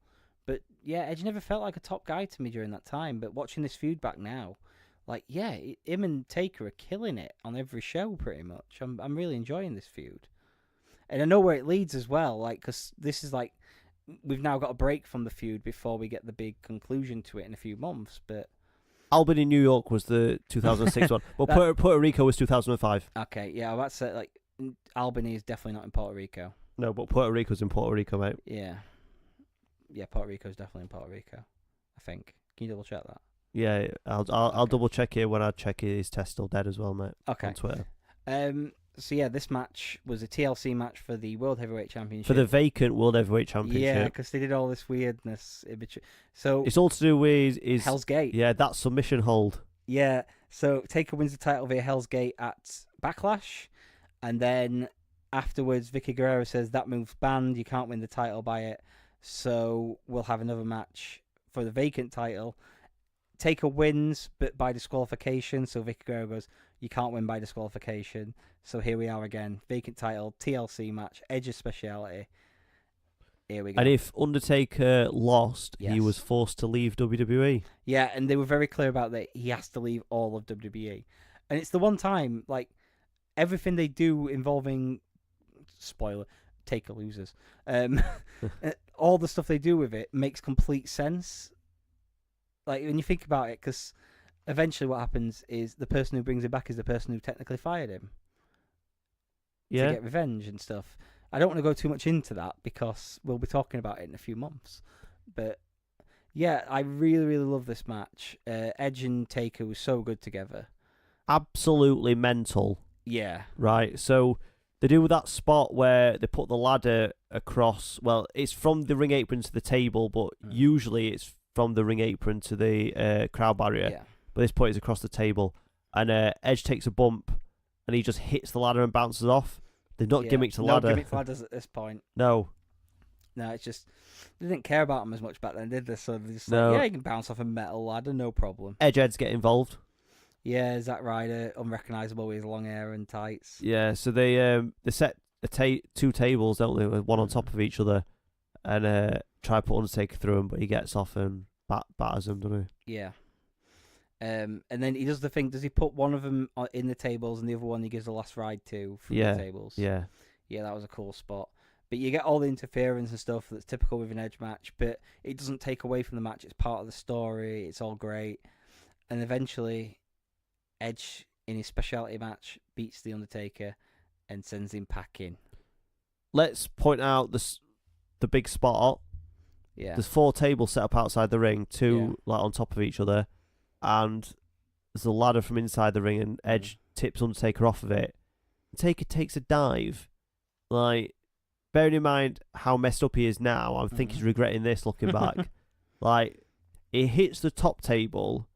But yeah, Edge never felt like a top guy to me during that time. But watching this feud back now, like yeah, him and Taker are killing it on every show pretty much. I'm really enjoying this feud, and I know where it leads as well. Like because this is like. We've now got a break from the feud before we get the big conclusion to it in a few months. But Albany, New York was the 2006 one. Well, Puerto Rico was 2005. Okay, yeah, well, that's like Albany is definitely not in Puerto Rico. No, but Puerto Rico's in Puerto Rico, mate. Yeah, Puerto Rico's definitely in Puerto Rico. I think. Can you double check that? Yeah, I'll double check it when I check his test still dead as well, mate. Okay. On Twitter. So yeah, this match was a TLC match for the World Heavyweight Championship. For the vacant World Heavyweight Championship. Yeah, because they did all this weirdness in between. So it's all to do with is Hell's Gate. Yeah, that submission hold. Yeah, so Taker wins the title via Hell's Gate at Backlash, and then afterwards Vicky Guerrero says that move's banned, you can't win the title by it, so we'll have another match for the vacant title. Taker wins, but by disqualification, so Vicky Guerrero goes, you can't win by disqualification. So here we are again, vacant title, TLC match, Edge's speciality. Here we go. And if Undertaker lost, he was forced to leave WWE. Yeah, and they were very clear about that. He has to leave all of WWE. And it's the one time, like, everything they do involving, spoiler, Taker loses. All the stuff they do with it makes complete sense. Like, when you think about it, because eventually what happens is the person who brings him back is the person who technically fired him. Yeah. To get revenge and stuff. I don't want to go too much into that because we'll be talking about it in a few months. But yeah, I really, really love this match. Edge and Taker was so good together. Absolutely mental. Yeah. Right. So they do that spot where they put the ladder across. Well, it's from the ring apron to the table, but usually it's from the ring apron to the crowd barrier. Yeah. But this point is across the table. And Edge takes a bump and he just hits the ladder and bounces off. They've not gimmicked the ladder. No gimmicked ladders at this point. No. No, it's just they didn't care about them as much back then, did they? So they just No. like, yeah, you can bounce off a metal ladder, no problem. Edgeheads get involved. Yeah, Zack Ryder, unrecognisable with his long hair and tights. Yeah, so they set two tables, don't they, with one on top of each other, and try to put Undertaker through him, but he gets off and batters him, doesn't he? Yeah. And then he does the thing. Does he put one of them in the tables and the other one he gives the last ride to from the tables? Yeah. Yeah, that was a cool spot. But you get all the interference and stuff that's typical with an Edge match, but it doesn't take away from the match. It's part of the story. It's all great. And eventually, Edge, in his specialty match, beats The Undertaker and sends him packing. Let's point out the big spot. Yeah. There's 4 tables set up outside the ring, 2 like on top of each other, and there's a ladder from inside the ring, and Edge tips Undertaker off of it. Taker takes a dive. Like, bearing in mind how messed up he is now, I think he's regretting this looking back. Like, it hits the top table,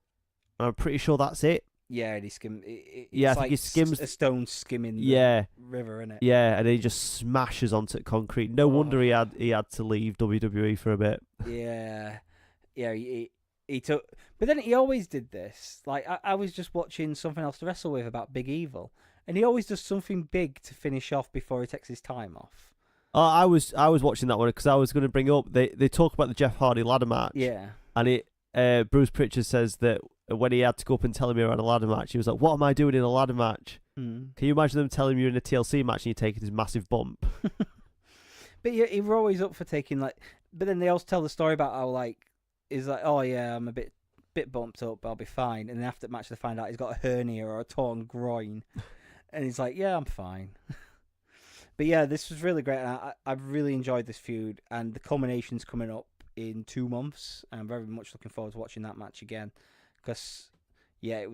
and I'm pretty sure that's it. Yeah, and he skims. It's I think like he skims a stone skimming the river, innit? Yeah, and he just smashes onto concrete. No wonder he had to leave WWE for a bit. Yeah, he took, but then he always did this. Like I was just watching something else to wrestle with about Big Evil, and he always does something big to finish off before he takes his time off. Oh, I was watching that one because I was going to bring up they talk about the Jeff Hardy ladder match. Yeah, and Bruce Pritchard says that when he had to go up and tell him he were in a ladder match, he was like, "What am I doing in a ladder match?" Can you imagine them telling you in a TLC match and you're taking this massive bump? But yeah, he were always up for taking like. But then they also tell the story about how like he's like, "Oh yeah, I'm a bit bumped up, but I'll be fine." And then after the match, they find out he's got a hernia or a torn groin, and he's like, "Yeah, I'm fine." But yeah, this was really great. And I've really enjoyed this feud, and the culmination's coming up in 2 months. And I'm very much looking forward to watching that match again, because yeah,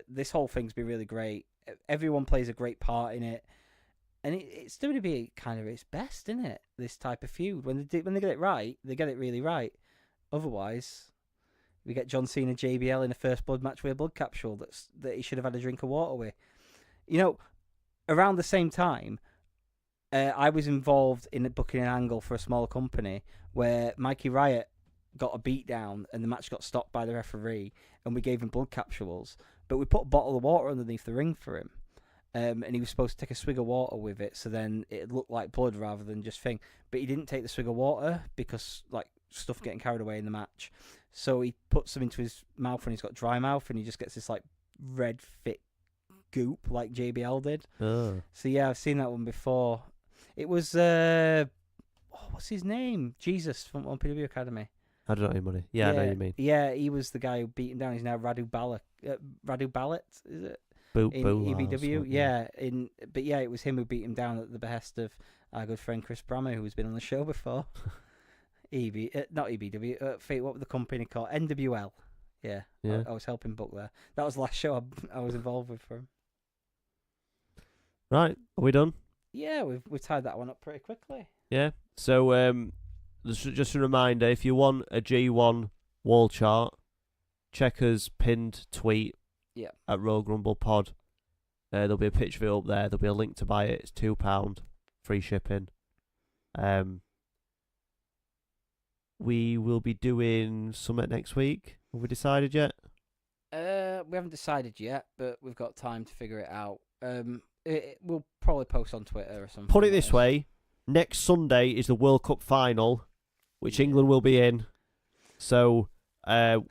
this whole thing's been really great. Everyone plays a great part in it, and it's WWE kind of its best, isn't it? This type of feud, when they get it right, they get it really right. Otherwise, we get John Cena JBL in a first blood match with a blood capsule that he should have had a drink of water with. You know, around the same time, I was involved in booking an angle for a smaller company where Mikey Riot got a beat down and the match got stopped by the referee, and we gave him blood capsules, but we put a bottle of water underneath the ring for him, and he was supposed to take a swig of water with it, so then it looked like blood rather than just thing. But he didn't take the swig of water because like stuff getting carried away in the match, so he puts them into his mouth and he's got dry mouth, and he just gets this like red thick goop like JBL did. Oh. So yeah, I've seen that one before. It was what's his name? Jesus from PW Academy. I don't know your money. Yeah, I know what you mean. Yeah, he was the guy who beat him down. He's now Radu Ballet, is it? In EBW. Yeah, but yeah, it was him who beat him down at the behest of our good friend Chris Brammer, who's been on the show before. Not EBW. What was the company called? NWL. Yeah. I was helping book there. That was the last show I was involved with for him. Right, are we done? Yeah, we've tied that one up pretty quickly. Yeah. So just a reminder, if you want a G1 Wallchart, check us pinned tweet at Royal Grumble Pod. There'll be a picture of it up there. There'll be a link to buy it. It's £2, free shipping. We will be doing Summit next week. Have we decided yet? We haven't decided yet, but we've got time to figure it out. We'll probably post on Twitter or something. Put it this way. Next Sunday is the World Cup final, which England will be in. So, I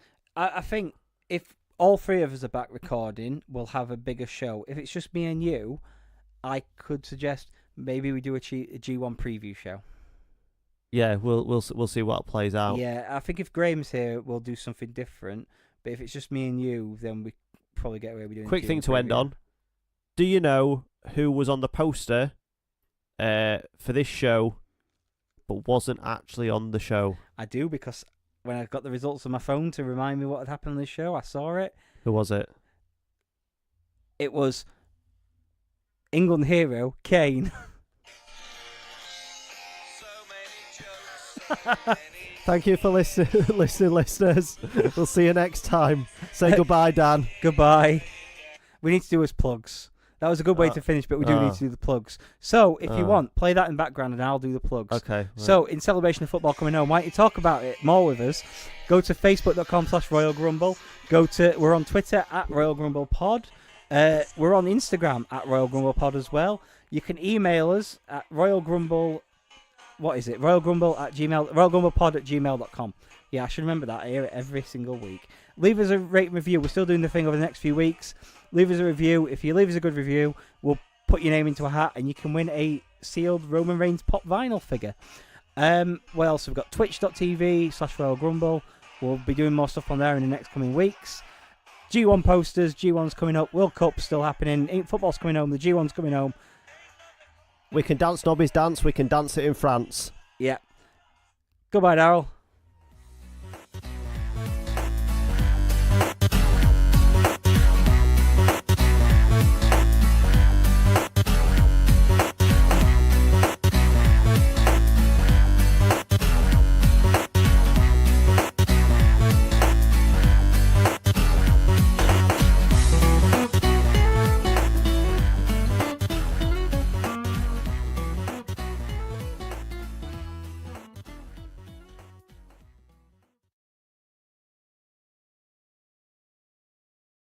think if all three of us are back recording, we'll have a bigger show. If it's just me and you, I could suggest maybe we do a G1 preview show. Yeah, we'll see what plays out. Yeah, I think if Graeme's here, we'll do something different. But if it's just me and you, then we probably get away with doing. Quick thing to end on. Do you know who was on the poster for this show, but wasn't actually on the show? I do, because when I got the results on my phone to remind me what had happened on this show, I saw it. Who was it? It was England hero Kane. Thank you for listening, listeners. We'll see you next time. Say goodbye, Dan. Goodbye. We need to do his plugs. That was a good way to finish, but we do need to do the plugs. So, if you want, play that in the background and I'll do the plugs. Okay. Right. So, in celebration of football coming home, why don't you talk about it more with us? Go to facebook.com/Royal Grumble. We're on Twitter at Royal Grumble Pod. We're on Instagram at Royal Grumble Pod as well. You can email us at Royal Grumble. What is it? RoyalGrumblepod@gmail.com. Yeah, I should remember that. I hear it every single week. Leave us a rate and review. We're still doing the thing over the next few weeks. Leave us a review. If you leave us a good review, we'll put your name into a hat and you can win a sealed Roman Reigns pop vinyl figure. What else? We've got twitch.tv/Royal Grumble. We'll be doing more stuff on there in the next coming weeks. G1 posters. G1's coming up. World Cup's still happening. Football's coming home. The G1's coming home. We can dance Nobby's dance. We can dance it in France. Yeah. Goodbye, Daryl.